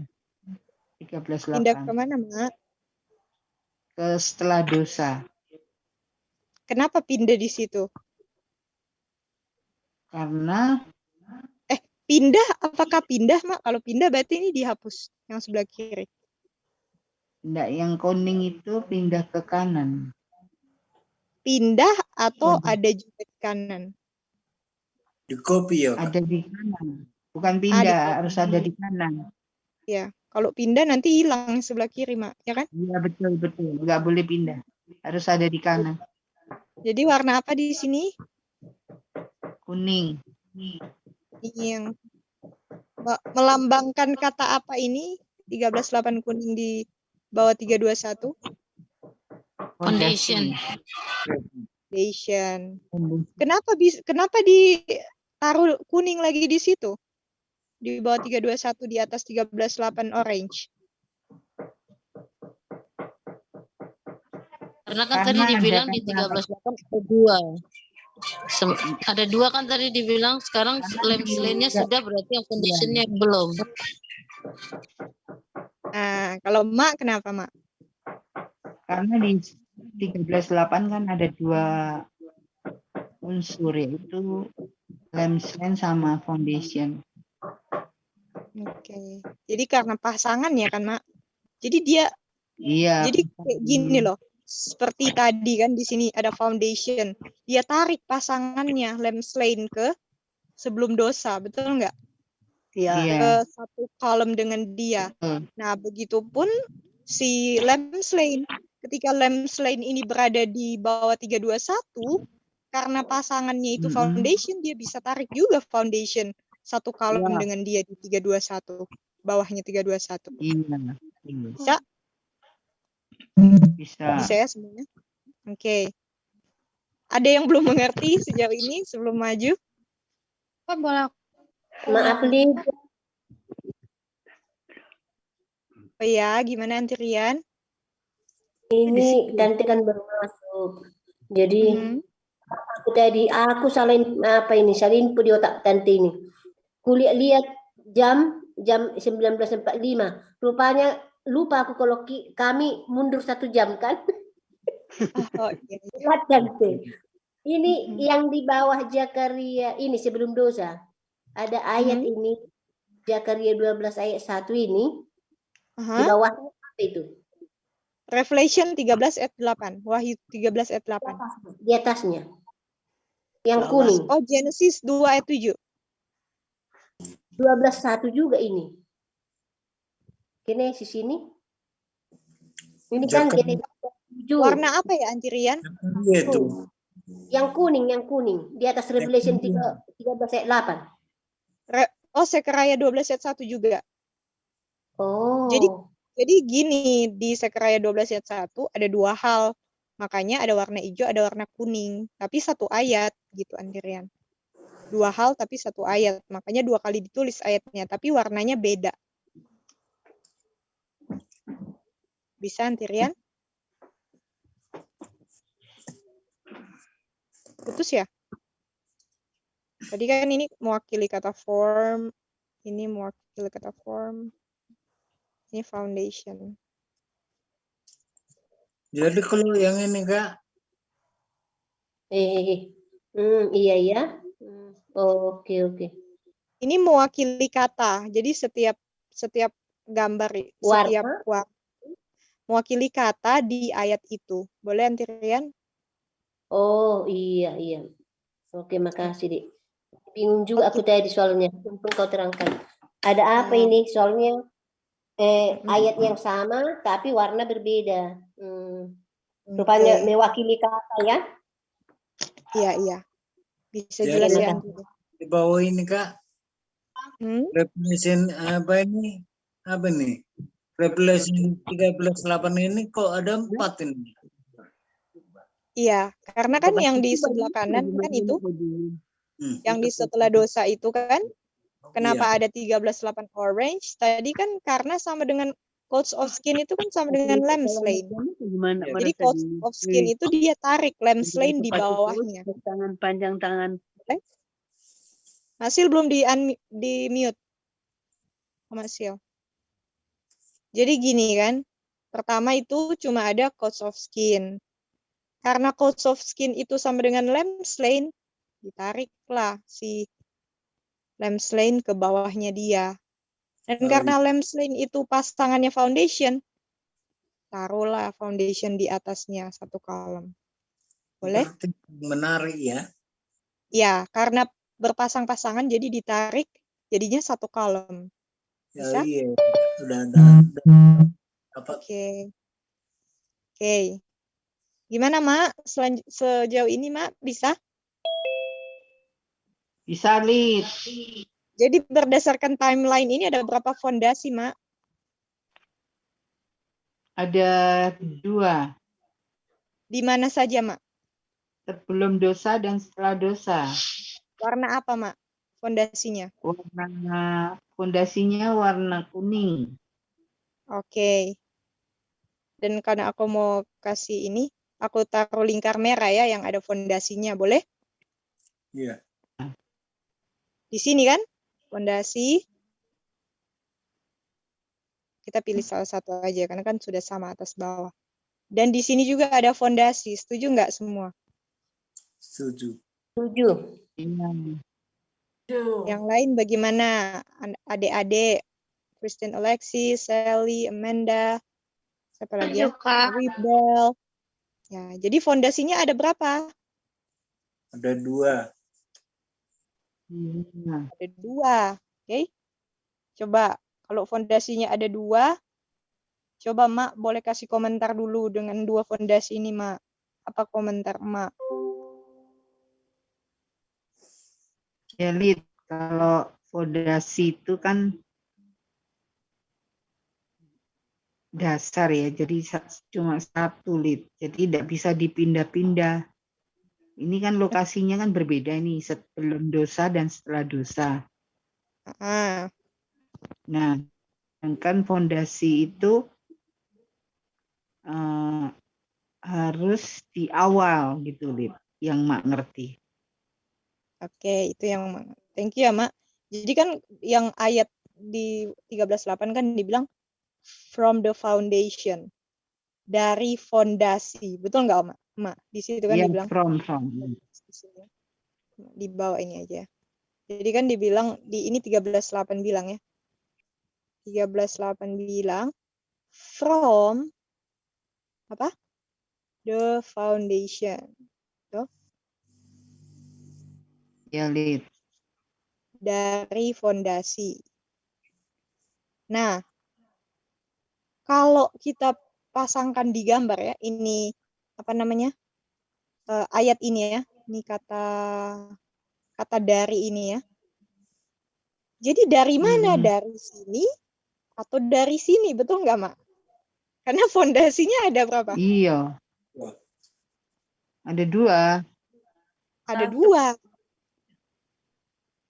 13.8. Pindah ke mana Mak? Ke setelah dosa. Kenapa pindah di situ? Karena pindah, apakah pindah Mak? Kalau pindah berarti ini dihapus yang sebelah kiri. Enggak, yang kuning itu pindah ke kanan. Pindah atau ada juga di kanan? Di copy ya, Kak? Ada di kanan. Bukan pindah, harus ada di kanan. Ya, kalau pindah nanti hilang sebelah kiri, Mak, ya kan? Iya, betul. Nggak boleh pindah. Harus ada di kanan. Jadi warna apa di sini? Kuning. Ini yang melambangkan kata apa ini? 13.8 kuning di bawah 321. Foundation. Foundation. Kenapa ditaruh kuning lagi di situ? Di bawah 321 di atas 13.8 orange. Karena kan tadi dibilang di 13.8 ada dua. Ada dua kan tadi dibilang, sekarang lem-nya sudah, berarti yang foundationnya belum. Nah, kalau Mak kenapa, Mak? Karena di 13.8 kan ada dua unsur, yaitu lem sama foundation. Oke. Jadi karena pasangan ya kan, Mak? Jadi dia jadi kayak gini loh. Seperti tadi kan di sini ada foundation. Dia tarik pasangannya lem ke sebelum dosa, betul nggak? Iya. Ke satu kolom dengan dia. Nah, begitupun si lem ketika lem ini berada di bawah 321, karena pasangannya itu foundation, dia bisa tarik juga foundation satu kolom dengan dia di 321, bawahnya 321. Iya. Bisa? Bisa ya semuanya? Oke. Ada yang belum mengerti sejauh ini sebelum maju? Kok boleh? Maaf nih. Oh ya, gimana Antirian? Ini ganti kan baru masuk. Jadi aku salin salah info di otak Tante ini. Kuliah lihat jam 19.45. Rupanya lupa aku kalau kami mundur 1 jam kan. Oh, iya. Lihat Tante. Ini yang di bawah Zakaria ini sebelum dosa. Ada ayat ini Zakaria 12 ayat 1 ini. Di bawahnya apa itu? Revelation 13 ayat 8. Wahyu 13 ayat 8. Di atasnya. Yang kuning. Oh, Genesis 2 ayat 7. 12:1 juga ini. Genesis ini. Ini kan Genesis 7. Warna apa ya Antirian? Itu. Yang kuning. Di atas Revelation 13 ayat 8. Sekaraya 12 ayat 1 juga. Oh. Jadi gini, di Sekaraya 12 ayat 1 ada 2 hal. Makanya ada warna hijau, ada warna kuning. Tapi 1 ayat gitu Antirian. 2 hal tapi 1 ayat. Makanya 2 kali ditulis ayatnya, tapi warnanya beda. Bisa Antirian? Putus ya? Tadi kan ini mewakili kata form, ini mewakili kata form, ini foundation. Jadi kalau yang ini Kak? Iya ya. Oke. Ini mewakili kata. Jadi setiap gambar, setiap warna mewakili kata di ayat itu. Boleh Antirian? Oh iya. Oke, makasih Dik. Bingung juga aku tadi soalnya. Untung kau terangkan. Ada apa ini soalnya? Ayat yang sama tapi warna berbeda. Rupanya mewakili kata ya? Iya. Bisa jelas ya. Di bawah ini Kak. Revelation apa ini? Apa nih? Revelation 13:8 ini kok ada 4 ini? Iya, karena kan yang di sebelah kanan kan itu, yang di setelah dosa itu kan, kenapa ada 13:8 orange? Tadi kan karena sama dengan coats of skin itu kan sama dengan lamb slain. Jadi coats of skin itu dia tarik lamb slain di bawahnya. Tangan panjang tangan. Hasil belum di mute. Hasil. Jadi gini kan, pertama itu cuma ada coats of skin. Karena coats of skin itu sama dengan lamb slain, ditariklah si lamb slain ke bawahnya dia. Dan karena lamb slain itu pasangannya foundation, taruhlah foundation di atasnya 1 kolom. Boleh? Menarik ya. Ya, karena berpasang-pasangan jadi ditarik jadinya satu kolom. Ya Bisa? iya, udah dapat. Oke. Gimana, Mak? Sejauh ini, Mak, bisa? Bisa, Lid. Jadi berdasarkan timeline ini ada berapa fondasi, Mak? Ada 2. Di mana saja, Mak? Sebelum dosa dan setelah dosa. Warna apa, Mak? Fondasinya? Fondasinya warna kuning. Oke. Dan karena aku mau kasih ini, aku taruh lingkar merah ya yang ada fondasinya, boleh? Iya. Di sini kan? Fondasi. Kita pilih salah satu aja karena kan sudah sama atas bawah. Dan di sini juga ada fondasi. Setuju nggak semua? Setuju. Setuju. Yang lain bagaimana? Adik-adik, Kristen Alexis, Sally, Amanda, siapa lagi ya? Wibel. Ya, jadi fondasinya ada berapa? Ada 2. Ada 2. Oke. Coba kalau fondasinya ada 2, coba Mak boleh kasih komentar dulu dengan 2 fondasi ini, Mak. Apa komentar Mak? Ya, Lid, kalau fondasi itu kan dasar ya, jadi cuma satu, Lid. Jadi tidak bisa dipindah-pindah. Ini kan lokasinya kan berbeda nih, sebelum dosa dan setelah dosa. Nah, sedangkan fondasi itu harus di awal gitu, Lid, yang Mak ngerti. Oke, itu yang thank you ya, Mak. Jadi kan yang ayat di 13:8 kan dibilang from the foundation. Dari fondasi. Betul nggak, Mak? Mak, di situ kan dibilang from. Di bawah ini aja. Jadi kan dibilang di ini 13:8 bilang ya. 13:8 bilang from apa? The foundation. Tuh. Ya, Lid. Dari fondasi. Nah, kalau kita pasangkan di gambar ya, ini apa namanya? Ayat ini ya. Ini kata dari ini ya. Jadi dari mana? Dari sini atau dari sini? Betul nggak, Mak? Karena fondasinya ada berapa? Iya. Ada 2. Ada 2.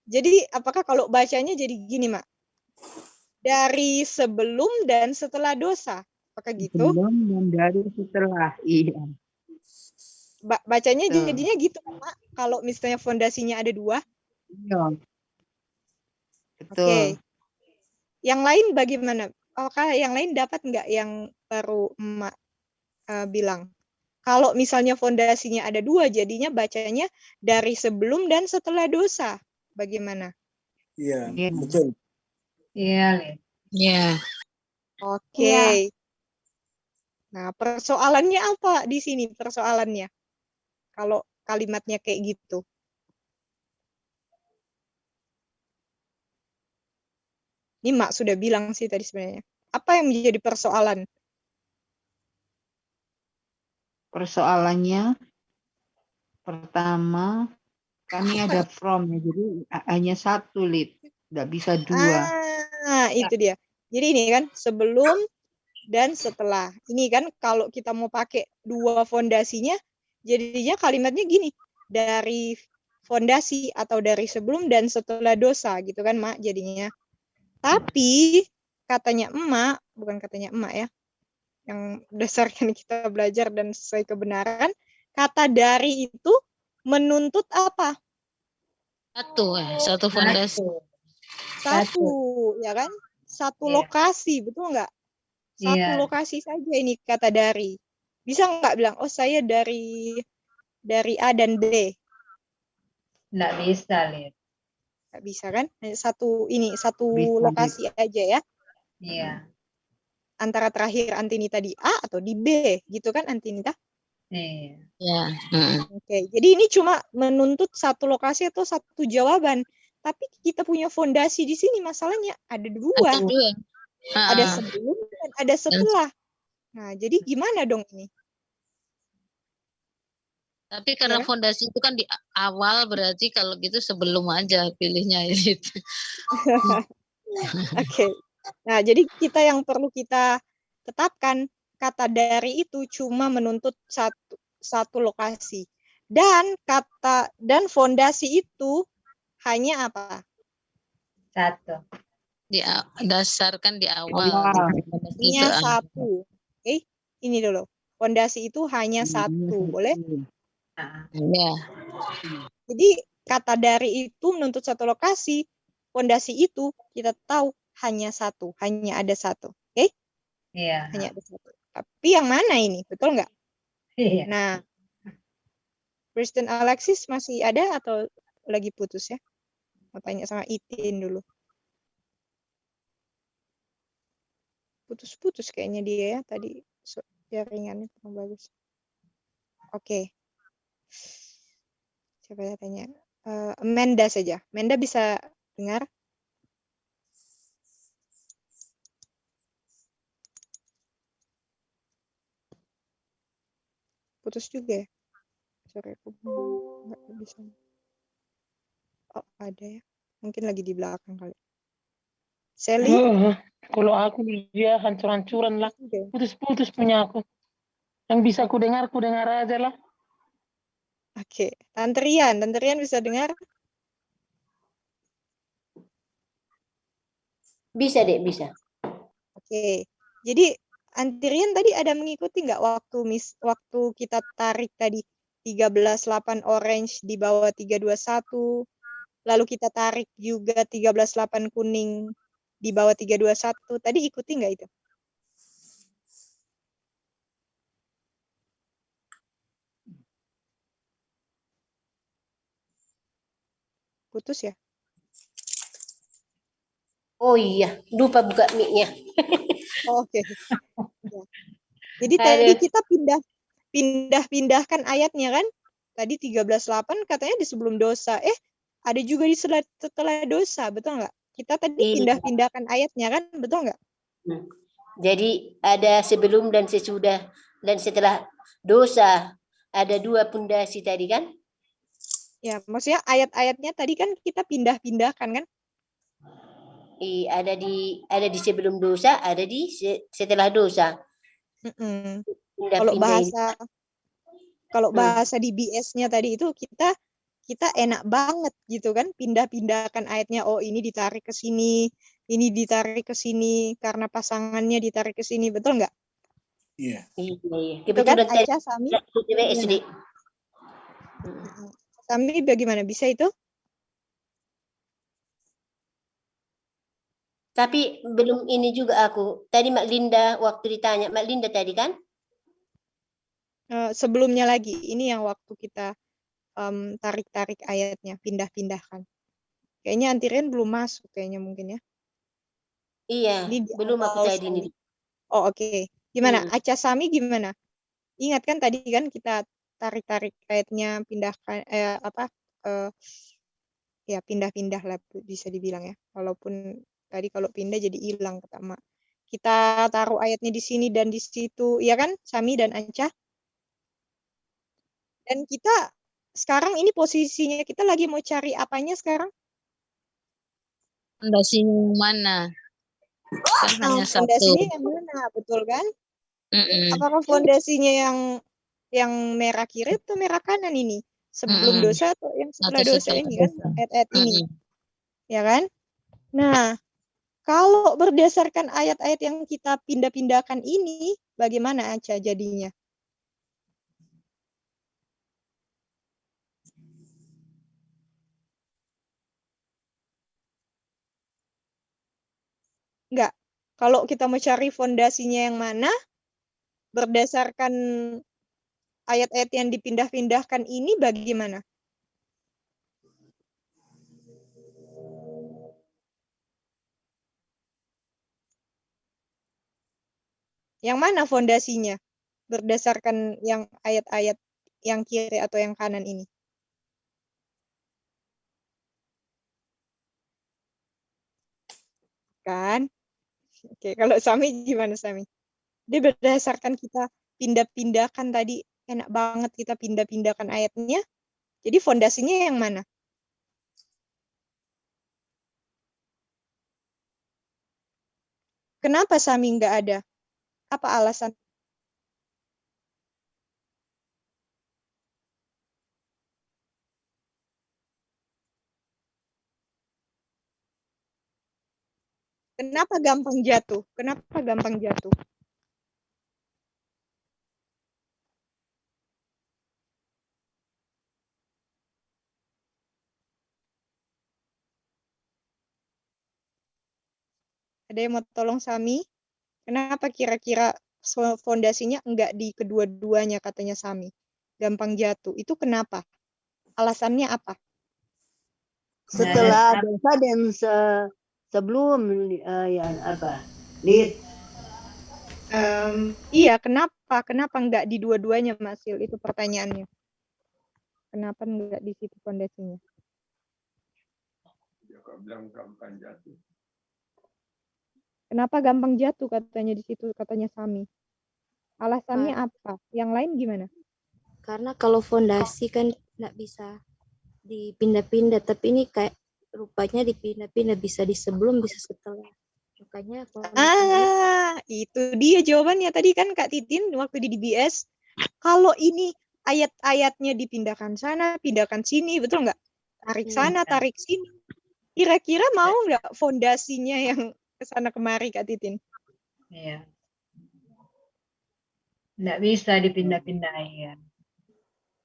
Jadi apakah kalau bacanya jadi gini, Mak? Dari sebelum dan setelah dosa. Apakah gitu? Sebelum dan dari setelah. Iya. Bacanya jadinya gitu, Mak. Kalau misalnya fondasinya ada 2. Iya. Betul. Oke. Yang lain bagaimana? Apakah yang lain dapat nggak yang baru Emak bilang? Kalau misalnya fondasinya ada 2, jadinya bacanya dari sebelum dan setelah dosa. Bagaimana? Iya, betul. Iya, Lid. Iya. Oke. Nah, persoalannya apa di sini persoalannya? Kalau kalimatnya kayak gitu. Ini Mak sudah bilang sih tadi sebenarnya. Apa yang menjadi persoalan? Persoalannya pertama kami ada from ya, jadi hanya satu, Lid, nggak bisa 2. Itu dia. Jadi ini kan sebelum dan setelah. Ini kan kalau kita mau pakai 2 fondasinya, jadinya kalimatnya gini. Dari fondasi atau dari sebelum dan setelah dosa gitu kan, Mak, jadinya. Tapi katanya Emak, bukan katanya Emak ya, yang berdasarkan kita belajar dan sesuai kebenaran, kata dari itu menuntut apa? Satu fondasi. Satu, ya kan? Satu lokasi, betul nggak? Satu lokasi saja ini kata dari. Bisa nggak bilang, oh saya dari A dan B? Nggak bisa, Lid. Nggak bisa kan? Satu Bisa, lokasi aja ya. Iya. Antara terakhir Antinita di A atau di B, gitu kan Antinita? Iya. Ya. Oke, jadi ini cuma menuntut satu lokasi atau satu jawaban. Tapi kita punya fondasi di sini, masalahnya ada dua. Ada dua. Ada sebelum dan ada setelah. Nah, jadi gimana dong ini? Tapi karena Ya. fondasi itu kan di awal, berarti kalau gitu sebelum aja pilihnya itu. Oke. Nah, jadi yang perlu kita tetapkan, kata dari itu cuma menuntut satu lokasi. Dan fondasi itu hanya apa? Satu. Dasarkan di awal. Hanya satu. Oke, ini dulu. Fondasi itu hanya satu, boleh? Ya. Jadi kata dari itu menuntut satu lokasi. Fondasi itu kita tahu hanya satu, hanya ada satu. Oke? Iya. Hanya ada satu. Tapi yang mana ini? Betul nggak? Iya. Nah, Kristen Alexis masih ada atau lagi putus ya? Mau tanya sama Itin dulu. Putus-putus kayaknya dia ya tadi jaringannya kurang bagus. Oke. Siapa ya tanya? Menda saja. Menda bisa dengar? Putus juga ya? Sorry, aku nggak bisa. Oh, ada ya. Mungkin lagi di belakang kali. Sally? Kalau aku dia hancur-hancuran lah. Putus-putus punya aku. Yang bisa ku dengar aja lah. Oke. Tante Rian bisa dengar? Bisa, Dek, bisa. Oke. Jadi Antirian tadi ada mengikuti nggak waktu kita tarik tadi 13.8 orange di bawah 321, lalu kita tarik juga 13.8 kuning di bawah 321. Tadi ikuti nggak itu? Putus ya? Oh iya, lupa buka mic-nya. Oke. Ya. Jadi tadi kita pindah-pindahkan ayatnya kan? Tadi 13.8 katanya di sebelum dosa. Ada juga di setelah dosa, betul nggak? Kita tadi pindah-pindahkan ayatnya kan, betul nggak? Jadi ada sebelum dan sesudah dan setelah dosa. Ada dua pondasi tadi kan? Ya, maksudnya ayat-ayatnya tadi kan kita pindah-pindahkan kan? Ada di sebelum dosa, ada di setelah dosa. Kalau bahasa di BS-nya tadi itu kita enak banget gitu kan, pindah-pindahkan ayatnya. Oh, ini ditarik ke sini, ini ditarik ke sini karena pasangannya ditarik ke sini, betul nggak? Iya. Kebetulan kan, Aca, Sami? SD. Sami bagaimana? Bisa itu? Tapi belum ini juga aku. Tadi Mak Linda waktu ditanya, Mak Linda tadi kan? Sebelumnya lagi, ini yang waktu kita tarik-tarik ayatnya, pindah-pindahkan. Kayaknya Antirian belum masuk kayaknya mungkin ya. Iya, belum aku tadi ini. Oh, oke. Gimana? Aca, Sami gimana? Ingat kan tadi kan kita tarik-tarik ayatnya, pindahkan ya pindah-pindah lah bisa dibilang ya. Walaupun tadi kalau pindah jadi hilang pertama. Kita taruh ayatnya di sini dan di situ, ya kan, Sami dan Anca? Dan kita sekarang ini posisinya kita lagi mau cari apanya sekarang? Fondasi mana? Kan hanya satu. Fondasinya yang mana, betul kan? Apakah fondasinya yang merah kiri atau merah kanan ini? Sebelum dosa atau yang setelah dosa ini kan? Ayat-ayat ini. Ya kan? Nah, kalau berdasarkan ayat-ayat yang kita pindah-pindahkan ini, bagaimana Aca jadinya? Enggak. Kalau kita mau cari fondasinya yang mana, berdasarkan ayat-ayat yang dipindah-pindahkan ini bagaimana? Yang mana fondasinya? berdasarkan yang ayat-ayat yang kiri atau yang kanan ini? Kan? Oke, kalau Sami gimana Sami? Dia berdasarkan kita pindah-pindahkan tadi, enak banget kita pindah-pindahkan ayatnya. Jadi fondasinya yang mana? Kenapa Sami nggak ada? Apa alasan? Kenapa gampang jatuh? Kenapa gampang jatuh? Ada yang mau tolong Sami? Kenapa kira-kira fondasinya enggak di kedua-duanya katanya Sami? Gampang jatuh. Itu kenapa? Alasannya apa? Setelah dosa dan sebelum ya apa? Lid. Iya, kenapa? Kenapa enggak di dua-duanya, Mas Sil? Itu pertanyaannya. Kenapa enggak di situ fondasinya? Ya, kok bilang gampang jatuh. Kenapa gampang jatuh katanya di situ katanya Sami? Alasannya apa? Yang lain gimana? Karena kalau fondasi kan nggak bisa dipindah-pindah, tapi ini kayak rupanya dipindah-pindah, bisa di sebelum, bisa setelah. Makanya kalau itu dia jawabannya tadi kan Kak Titin waktu di DBS. Kalau ini ayat-ayatnya dipindahkan sana, pindahkan sini, betul nggak? Tarik sana, tarik sini. Kira-kira mau nggak fondasinya yang kesana kemari Kak Titin? Iya. Nggak bisa dipindah-pindahin.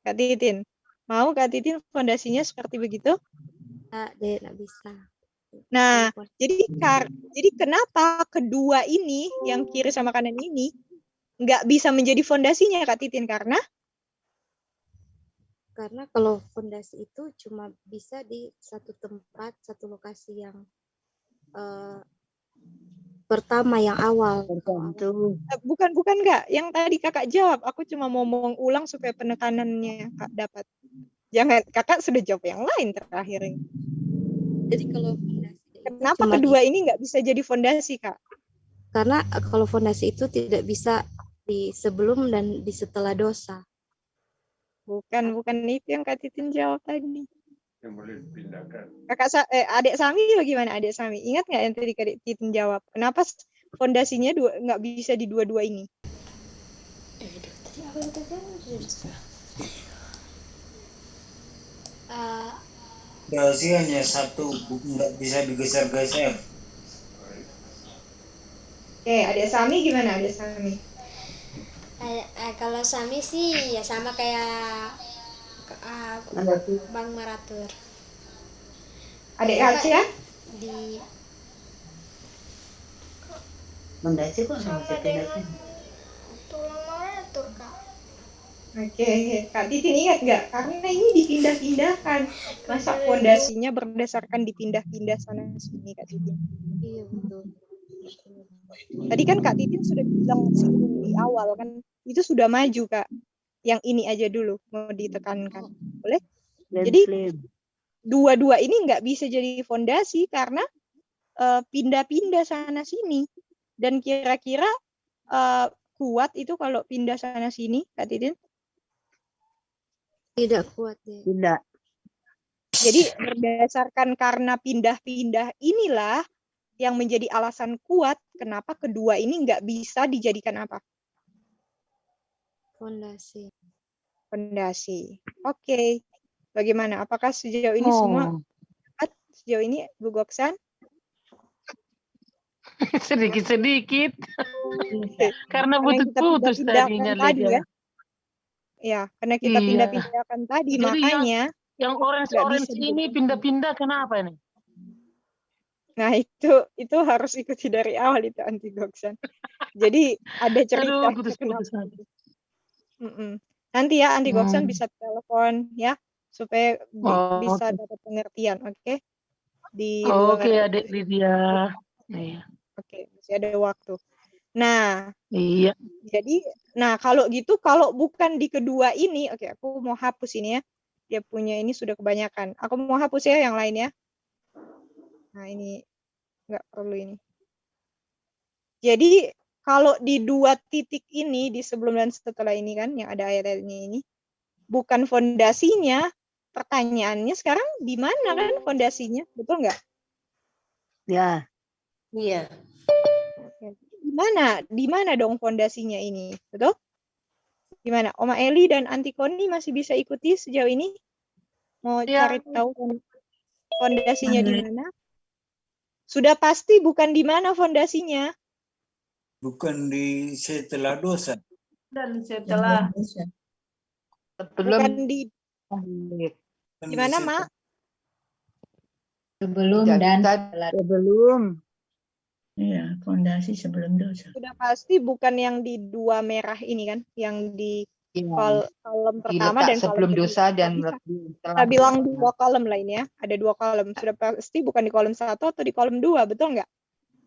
Kak Titin, mau Kak Titin fondasinya seperti begitu? Nggak bisa. Nah, jadi kenapa kedua ini, yang kiri sama kanan ini, nggak bisa menjadi fondasinya Kak Titin? Karena kalau fondasi itu cuma bisa di satu tempat, satu lokasi yang pertama, yang awal. Bukan nggak. Yang tadi kakak jawab, aku cuma mau ulang supaya penekanannya Kak dapat. Jangan, kakak sudah jawab yang lain terakhir ini. Jadi kalau fondasi, kenapa kedua ini nggak bisa jadi fondasi Kak? Karena kalau fondasi itu tidak bisa di sebelum dan di setelah dosa. Bukan itu yang Kak Titin jawab tadi. Yang boleh dipindahkan. Adik Sami bagaimana adik Sami? Ingat nggak yang tadi Kak Titin jawab? Kenapa fondasinya nggak bisa di dua-dua ini? Fondasi hanya satu, nggak bisa digeser-geser. Oke, adik Sami gimana adik Sami? Kalau Sami sih ya sama kayak Bang Maratur. Adik Alcia? Di Fondasi kok nggak bisa pindah-pindah? tulang Maratur Kak. Oke, Kak Titin ingat nggak? Karena ini dipindah-pindahkan. Masa fondasinya berdasarkan dipindah-pindah sana sini Kak Titin? Iya betul. Tadi kan Kak Titin sudah bilang di awal kan, itu sudah maju Kak. Yang ini aja dulu mau ditekankan, boleh? Jadi dua-dua ini nggak bisa jadi fondasi karena pindah-pindah sana sini. Dan kira-kira kuat itu kalau pindah sana sini, Kak Titin? Tidak kuat ya. Tidak. Jadi berdasarkan karena pindah-pindah inilah yang menjadi alasan kuat kenapa kedua ini nggak bisa dijadikan apa? Fondasi. Oke. Bagaimana? Apakah sejauh ini semua sejauh ini Bu Goksan? Sedikit-sedikit. Karena putus-putus tadinya tadi ya. Ya, karena kita pindah-pindahkan tadi, jadi makanya yang orange ini pindah-pindah kenapa ini? Nah, itu harus ikuti dari awal itu anti Goksan. Jadi ada cerita kenapa. Nanti ya anti Goksan bisa telepon ya supaya bisa dapat pengertian, oke? Di Oke, Adik Lydia. Oke, masih ada waktu. Nah, Iya. jadi, nah kalau gitu, kalau bukan di kedua ini, oke, aku mau hapus ini ya. Dia punya ini sudah kebanyakan. Aku mau hapus ya yang lain ya. Nah ini nggak perlu ini. Jadi kalau di dua titik ini, di sebelum dan setelah ini kan, yang ada ayat-ayatnya ini, bukan fondasinya. Pertanyaannya sekarang di mana kan fondasinya, betul nggak? Ya. Iya. Di mana dong fondasinya ini, betul? Gimana? Oma Eli dan Anti Koni masih bisa ikuti sejauh ini? Mau cari tahu fondasinya di mana? Sudah pasti bukan di mana fondasinya. Bukan di setelah dosa. Dan setelah Bukan di gimana, Mak? Sebelum dan setelah. Sebelum. Iya, fondasi sebelum dosa. Sudah pasti bukan yang di dua merah ini kan, yang di kolom pertama dan sebelum kolom dosa dan kita bilang dua kolom lain ya, ada dua kolom. Sudah pasti bukan di kolom 1 atau di kolom 2, betul nggak?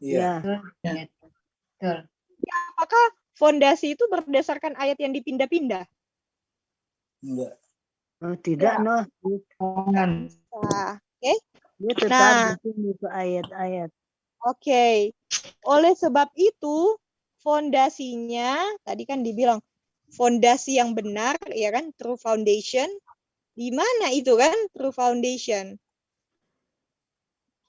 Iya. Betul. Ya, apakah fondasi itu berdasarkan ayat yang dipindah-pindah? Enggak. Oh, tidak, Ya. noh. Nah, oke. Dia tetap Nah, itu ayat-ayat. Oke. Oleh sebab itu, fondasinya tadi kan dibilang fondasi yang benar, ya kan, true foundation. Di mana itu kan true foundation?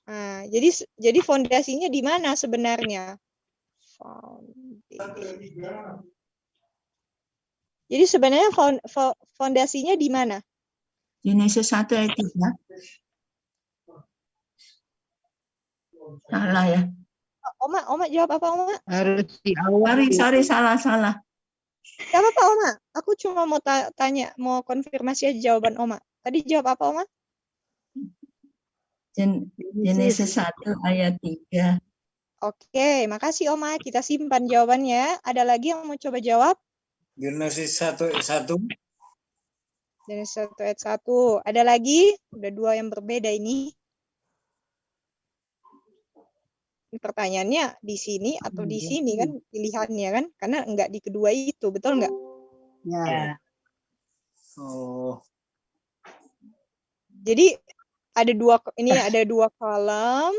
Nah, jadi fondasinya di mana sebenarnya? Jadi sebenarnya fondasinya di mana? Genesis 1 ayat 3. Salah ya. Oma jawab apa, Oma? Harus di awal. Sorry, salah. Gak apa-apa, Oma. Aku cuma mau tanya, mau konfirmasi aja jawaban Oma. Tadi jawab apa, Oma? Genesis 1 ayat 3. Oke, makasih Oma. Kita simpan jawabannya. Ada lagi yang mau coba jawab? Genesis 1 ayat 1. Genesis 1 ayat 1. Ada lagi? Udah 2 yang berbeda ini. Pertanyaannya di sini atau di sini kan pilihannya kan? Karena enggak di kedua itu, betul enggak? Ya. Oh. Jadi ada dua kolom.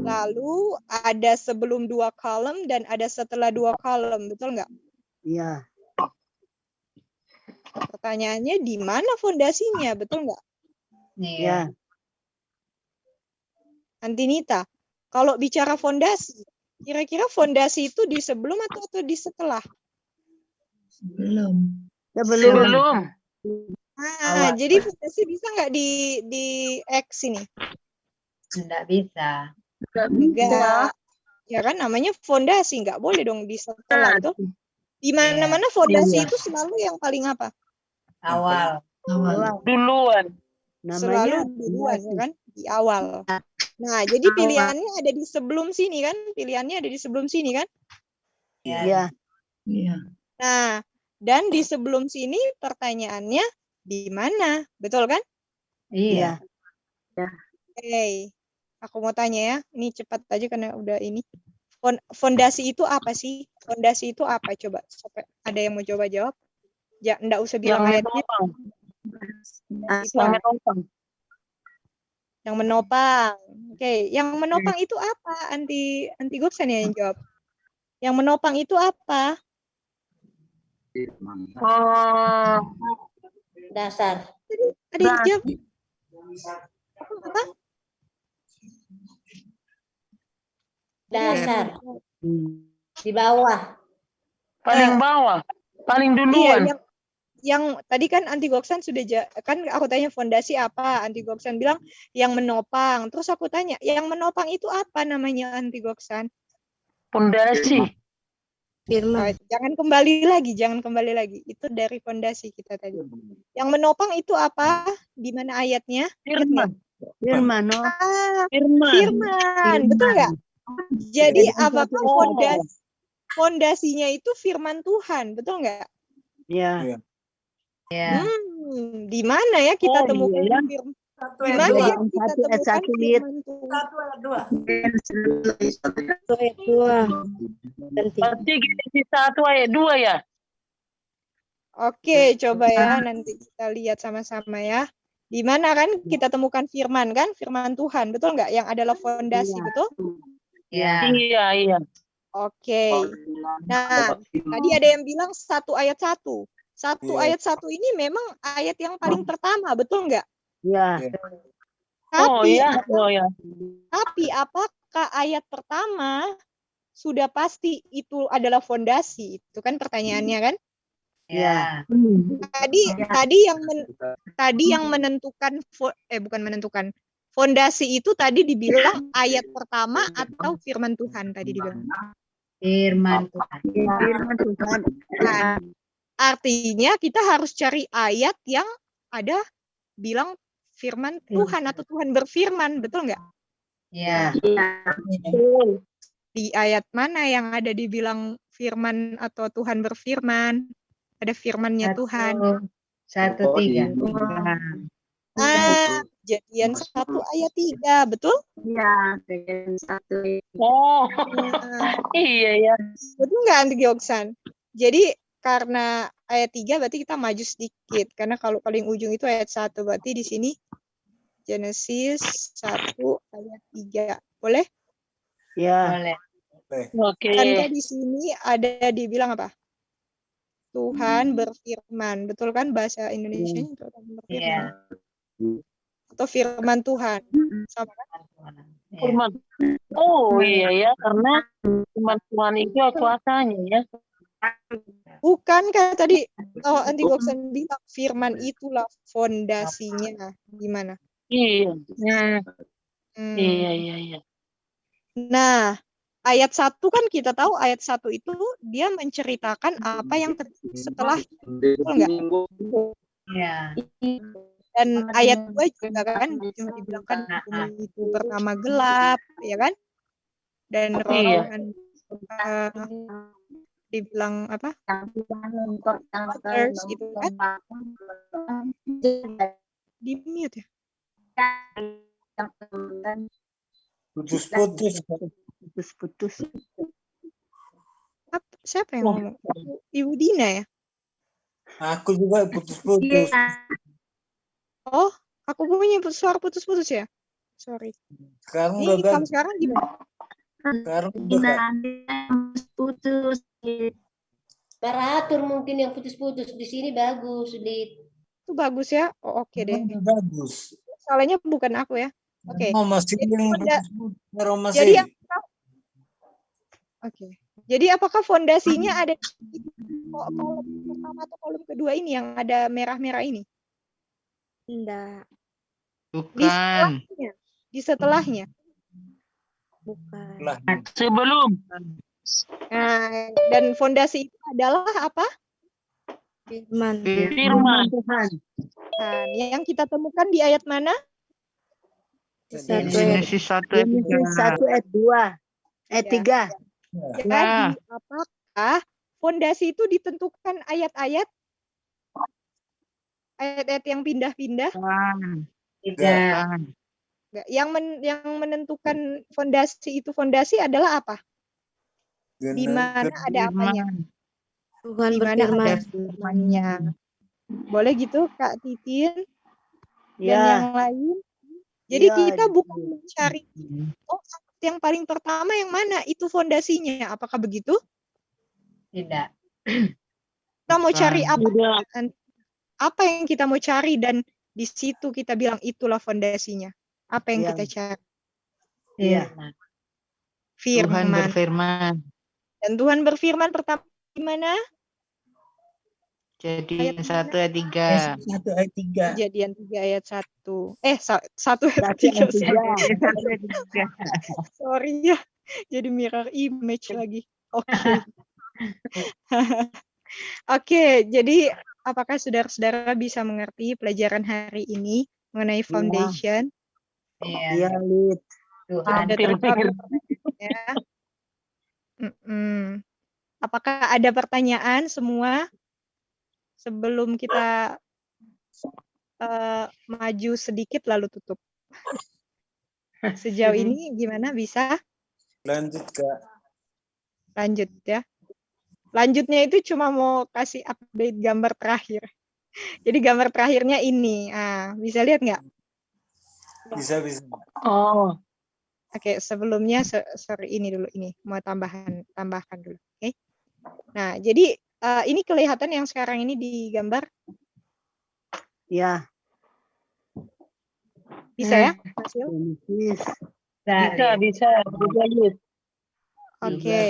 Lalu ada sebelum 2 kolom dan ada setelah 2 kolom, betul enggak? Iya. Pertanyaannya di mana fondasinya, betul enggak? Iya. Antinita, kalau bicara fondasi, kira-kira fondasi itu di sebelum atau di setelah? Sebelum. Nah, jadi fondasi bisa nggak di X ini? Enggak bisa. Enggak. Ya kan namanya fondasi, nggak boleh dong di setelah itu. Di mana-mana fondasi itu selalu yang paling apa? Awal. Duluan. Selalu duluan, ya kan? Di awal. Nah, jadi pilihannya ada di sebelum sini kan? Pilihannya ada di sebelum sini kan? Iya. Nah, dan di sebelum sini pertanyaannya di mana? Betul kan? Iya. Oke. Aku mau tanya ya. Ini cepat aja karena udah ini. Fondasi itu apa sih? Fondasi itu apa? Coba. Ada yang mau coba jawab? Ya, enggak usah bilang ayatnya. Yang menopang. Oke, yang menopang itu apa? Anti Goksan ya yang jawab. Yang menopang itu apa? Dasar. Tadi jawab. Apa? Dasar. Di bawah. Paling bawah. Paling duluan. Iya, yang tadi kan Anti Goksan sudah kan aku tanya fondasi apa, Anti Goksan bilang yang menopang. Terus aku tanya, yang menopang itu apa namanya Anti Goksan? Fondasi. Firman. Jangan kembali lagi. Itu dari fondasi kita tadi. Yang menopang itu apa? Di mana ayatnya? Firman. Firman. Betul nggak? Jadi apakah fondasinya itu firman Tuhan, betul nggak? Iya. Ya. Di mana ya kita temukan Gimana ya Bilangan kita 1 ayat temukan 1 Lid. firman Tuhan? 1 ayat 2. Ayat 2 dan 3. Berarti Genesis 1 ayat 2 ya? Oke, coba ya nanti kita lihat sama-sama ya. Di mana kan kita temukan firman kan? Firman Tuhan, betul nggak? Yang adalah fondasi, betul? Iya. Oke. Nah, tadi ada yang bilang 1 ayat 1. 1 ayat 1 ini memang ayat yang paling pertama, betul nggak? Ya. Tapi apakah ayat pertama sudah pasti itu adalah fondasi? Itu kan pertanyaannya kan? Ya. Tadi yang menentukan bukan menentukan. Fondasi itu tadi dibilang ayat pertama atau firman Tuhan tadi dibilang? Firman Tuhan. Firman Tuhan. Nah, artinya kita harus cari ayat yang ada bilang firman Tuhan atau Tuhan berfirman, betul nggak? Ya. Di ayat mana yang ada dibilang firman atau Tuhan berfirman? Ada firmannya Tuhan. 1:3. Kejadian 1 ayat 3, betul? Ya, Kejadian 1. Oh, iya ya. Betul nggak Anti Gioksan? Jadi karena ayat 3 berarti kita maju sedikit. Karena kalau paling ujung itu ayat 1. Berarti di sini Genesis 1 ayat 3. Boleh? Ya. Boleh. Oke. Karena di sini ada dibilang apa? Tuhan berfirman. Betul kan bahasa Indonesianya? Tuhan berfirman. Iya. Atau firman Tuhan. Sama kan? Firman. Oh iya ya, karena firman Tuhan itu kuasanya ya. Bukan kan tadi Anti Goksan bilang firman itulah fondasinya. Gimana? Iya. Iya. Nah, ayat 1 kan kita tahu ayat 1 itu dia menceritakan apa yang terjadi setelah, betul nggak? Iya. Dan ayat 2 juga kan cuma dibilang kan bumi itu pertama gelap, ya kan? Dan roh-rohan dibilang apa? Waters gitu kan? Di mute ya? Putus-putus. Siapa yang ngomong? Ibu Dina ya? Aku juga putus-putus. Oh, aku punya suara putus-putus ya? Sorry. Sekarang ini kalau sekarang gimana? Sekarang udah putus. Teratur mungkin yang putus-putus. Di sini bagus, Lid. Itu bagus ya? Oh, oke deh. Bagus. Salahnya bukan aku ya. Oke. Jadi Oke. Jadi apakah fondasinya ada di kolom pertama atau kolom kedua ini yang ada merah-merah ini? Enggak. Bukan. Di setelahnya. Bukan. Sebelum. Nah, dan fondasi itu adalah apa? Firman. Tuhan. Nah, yang kita temukan di ayat mana? Genesis 1 ayat 2. Ayat 3. Jadi apakah fondasi itu ditentukan ayat-ayat yang pindah-pindah? Tidak. Yang menentukan fondasi itu adalah apa? Di mana ada apanya? Tuhan di mana berfirman. ada firman-Nya. Boleh gitu Kak Titin dan Ya. yang lain. Jadi Ya, kita bukan mencari yang paling pertama yang mana itu fondasinya. Apakah begitu? Tidak. Kita mau cari apa? Apa yang kita mau cari dan di situ kita bilang itulah fondasinya. Apa yang kita cari? Iya. Firman. Tuhan berfirman. Dan Tuhan berfirman pertama gimana? Jadi 1 ayat 3. 1 ayat 3. Kejadian 3 ayat 1. 1 ayat 3. Sorry ya. Jadi mirror image lagi. Oke. Oke, jadi apakah saudara-saudara bisa mengerti pelajaran hari ini mengenai foundation? Iya, Lid. Ada terjawab ya. Apakah ada pertanyaan semua sebelum kita maju sedikit lalu tutup. Sejauh ini gimana, bisa? Lanjut, Kak. Lanjut ya. Lanjutnya itu cuma mau kasih update gambar terakhir. Jadi gambar terakhirnya ini. Bisa lihat nggak? Bisa. Oh. Oke, sebelumnya sorry ini dulu, ini mau tambahkan dulu. Oke. Nah, jadi ini kelihatan yang sekarang ini di gambar. Ya. Bisa ya, Mas Wil? Bisa. Oke.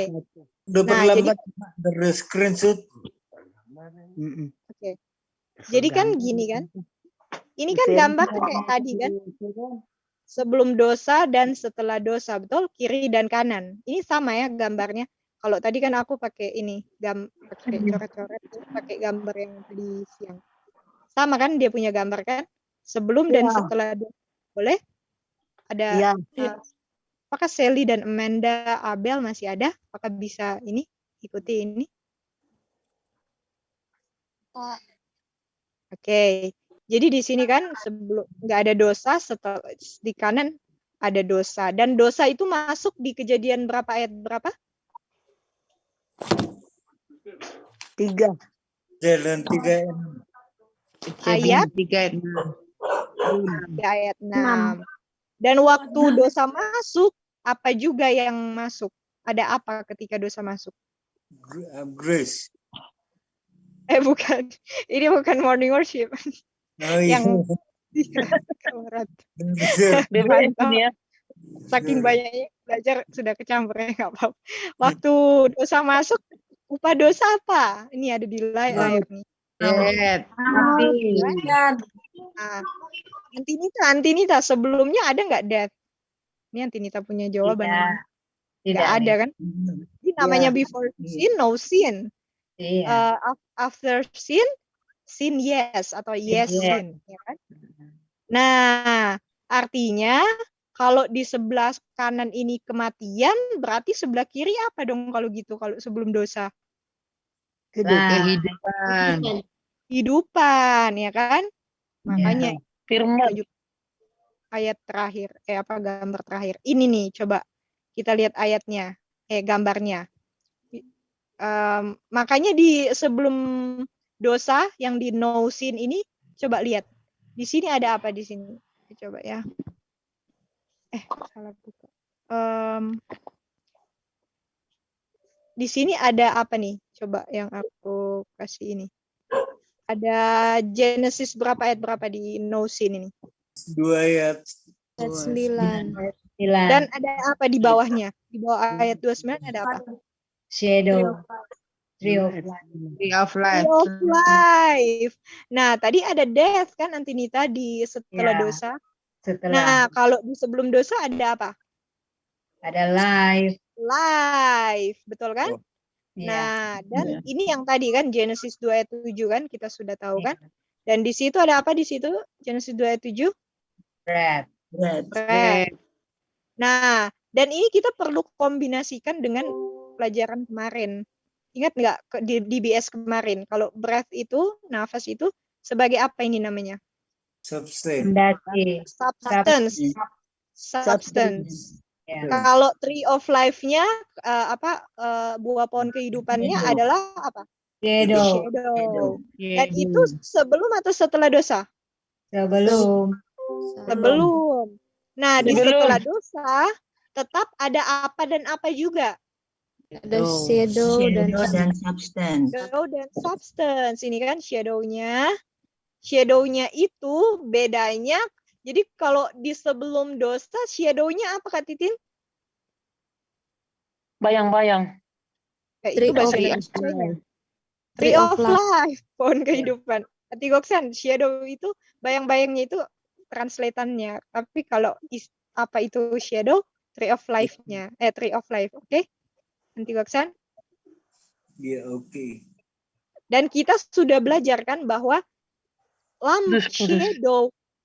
Udah Nah, berlambat dari screenshot. Oke. Jadi kan gini kan. Ini kan gambar kayak tadi kan. Sebelum dosa dan setelah dosa, betul? Kiri dan kanan. Ini sama ya gambarnya. Kalau tadi kan aku pakai ini, pakai coret-coret, pakai gambar yang tadi siang. Sama kan dia punya gambar kan? Sebelum dan setelah dosa. Boleh? Ada apakah Sally dan Amanda Abel masih ada? Apakah bisa ini ikuti ini? Oke. Jadi di sini kan sebelum nggak ada dosa, setelah di kanan ada dosa, dan dosa itu masuk di Kejadian berapa, ayat berapa? 3. Jalan 3. Ayat 3 ayat 6. Dan waktu dosa masuk, apa juga yang masuk? Ada apa ketika dosa masuk? Grace. Bukan. Ini bukan morning worship. Oh, iya. Yang saking banyaknya belajar sudah kecampur ya, nggak apa-apa. Waktu dosa masuk, upah dosa apa? Ini ada di layar nih. Antinita, sebelumnya ada nggak death? Ini Antinita punya jawaban. Nggak ada kan? Ini namanya before sin, no sin. After sin, sin yes atau yes sin, ya kan? Nah, artinya kalau di sebelah kanan ini kematian, berarti sebelah kiri apa dong kalau gitu, kalau sebelum dosa? Kehidupan, ya kan? Makanya firman ayat terakhir, gambar terakhir. Ini nih, coba kita lihat ayatnya, gambarnya. Makanya di sebelum dosa yang di no sin ini, coba lihat. Di sini ada apa di sini? Coba ya. Salah buka. Di sini ada apa nih? Coba yang aku kasih ini. Ada Genesis berapa ayat berapa di no sin ini? 2 ayat. 9. Dan ada apa di bawahnya? Di bawah ayat 29 ada apa? Shadow. Tree of life. Nah, tadi ada death kan Antinita di setelah dosa. Nah, kalau di sebelum dosa ada apa? Ada life. Life, betul kan? Nah, dan ini yang tadi kan Genesis 2 ayat 7 kan kita sudah tahu kan? Dan di situ ada apa di situ? Genesis 2 ayat 7? Bread. Nah, dan ini kita perlu kombinasikan dengan pelajaran kemarin. Ingat nggak di BS kemarin? Kalau breath itu, nafas itu sebagai apa ini namanya? Substance. Kalau tree of life-nya buah pohon kehidupannya adalah apa? Shadow. Dan itu sebelum atau setelah dosa? Sebelum. Nah, di setelah dosa tetap ada apa dan apa juga? Ada shadow dan substance. Shadow dan substance. Ini kan shadow-nya. Shadow-nya itu bedanya. Jadi kalau di sebelum dosa, shadow-nya apa Kak Titin? Bayang-bayang. Itu bahasa Indonesia. Tree of life. Pohon kehidupan. Tigoksan, shadow itu, bayang-bayangnya itu translatannya. Tapi kalau apa itu shadow? Tree of life-nya. Tree of life, oke? Nanti Goksan? Iya, oke. Dan kita sudah belajar kan bahwa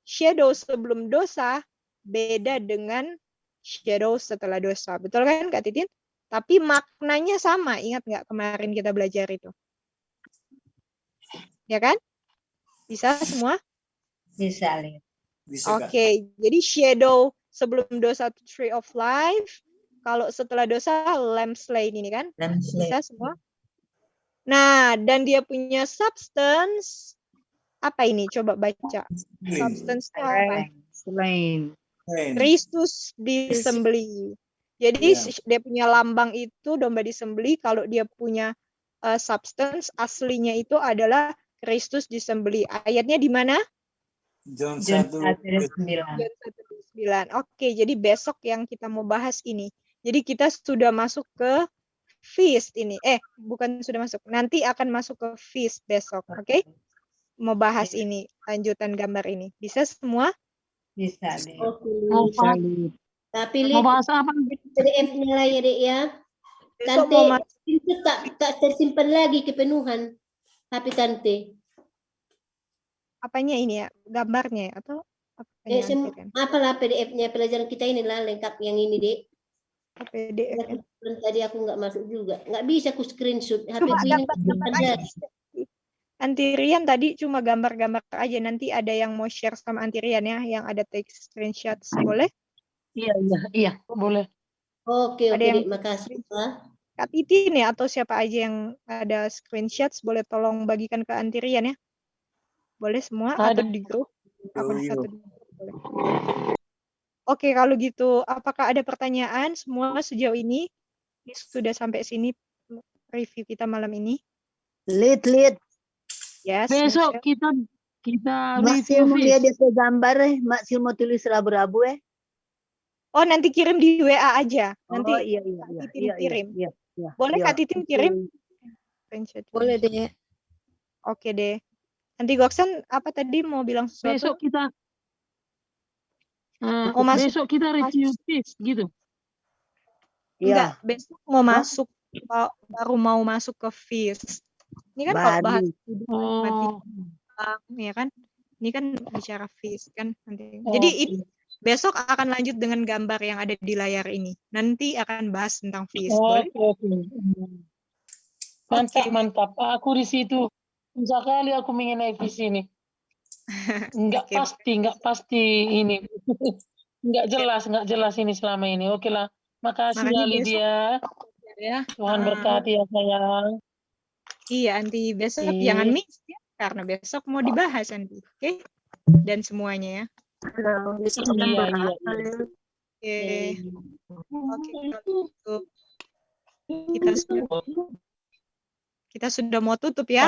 shadow sebelum dosa beda dengan shadow setelah dosa. Betul kan Kak Titin? Tapi maknanya sama. Ingat nggak kemarin kita belajar itu? Ya kan? Bisa semua? Bisa, Lid. Bisa, Kak. Oke, jadi shadow sebelum dosa itu tree of life. Kalau setelah dosa lamb slain ini kan? Bisa semua? Nah, dan dia punya substance. Apa ini? Coba baca. Substance-nya apa? Selain. Kristus disembelih. Jadi dia punya lambang itu domba disembelih. Kalau dia punya substance aslinya itu adalah Kristus disembelih. Ayatnya di mana? John 1:9. Oke, jadi besok yang kita mau bahas ini. Jadi kita sudah masuk ke feast ini. Bukan sudah masuk. Nanti akan masuk ke feast besok. Oke? Mau bahas ini. Lanjutan gambar ini. Bisa semua? Bisa, Lid. Tapi Mau bahas apa? PDF-nya lah ya, Dek ya. Tante itu tak tersimpan lagi kepenuhan HP Tante. Apanya ini ya? Gambarnya ya? Atau apanya? Apalah PDF-nya pelajaran kita ini lah lengkap yang ini, Dek. PDF. Tadi aku nggak masuk juga. Nggak bisa aku screenshot. HP ku ini Antirian tadi cuma gambar-gambar aja. Nanti ada yang mau share sama Antirian ya, yang ada text screenshot. Boleh? Iya, boleh. Oke, Ada yang makasih. Kak Titin ya, atau siapa aja yang ada screenshots, boleh tolong bagikan ke Antirian ya. Boleh semua atau di grup? Boleh. Oke, kalau gitu, apakah ada pertanyaan semua sejauh ini? Ini sudah sampai sini review kita malam ini. Lid. Yes. Besok kita Maksil mau lihat dia gambar Maksil mau tulis rabu-rabu Oh, nanti kirim di WA aja. Nanti iya. Kak Titin kirim. Iya. Boleh Kak Titin kirim? Boleh deh. Oke deh. Nanti Goksan apa tadi mau bilang sesuatu? Besok kita review feast gitu. Enggak, besok mau masuk baru mau masuk ke feast. Ini kan kalau bahas mati ya kan. Ini kan bicara feast kan nanti. Jadi ini besok akan lanjut dengan gambar yang ada di layar ini. Nanti akan bahas tentang feast. Boleh? Mantap. Aku di situ. Sekali aku mengenai feast ini. Enggak pasti ini. Enggak jelas ini selama ini. Oke lah. Makasih ya Lydia. Tuhan berkati ya sayang. Iya, nanti besok jangan miss ya. Karena besok mau dibahas nanti. Oke? Dan semuanya ya. Oke, kita sudah mau tutup ya.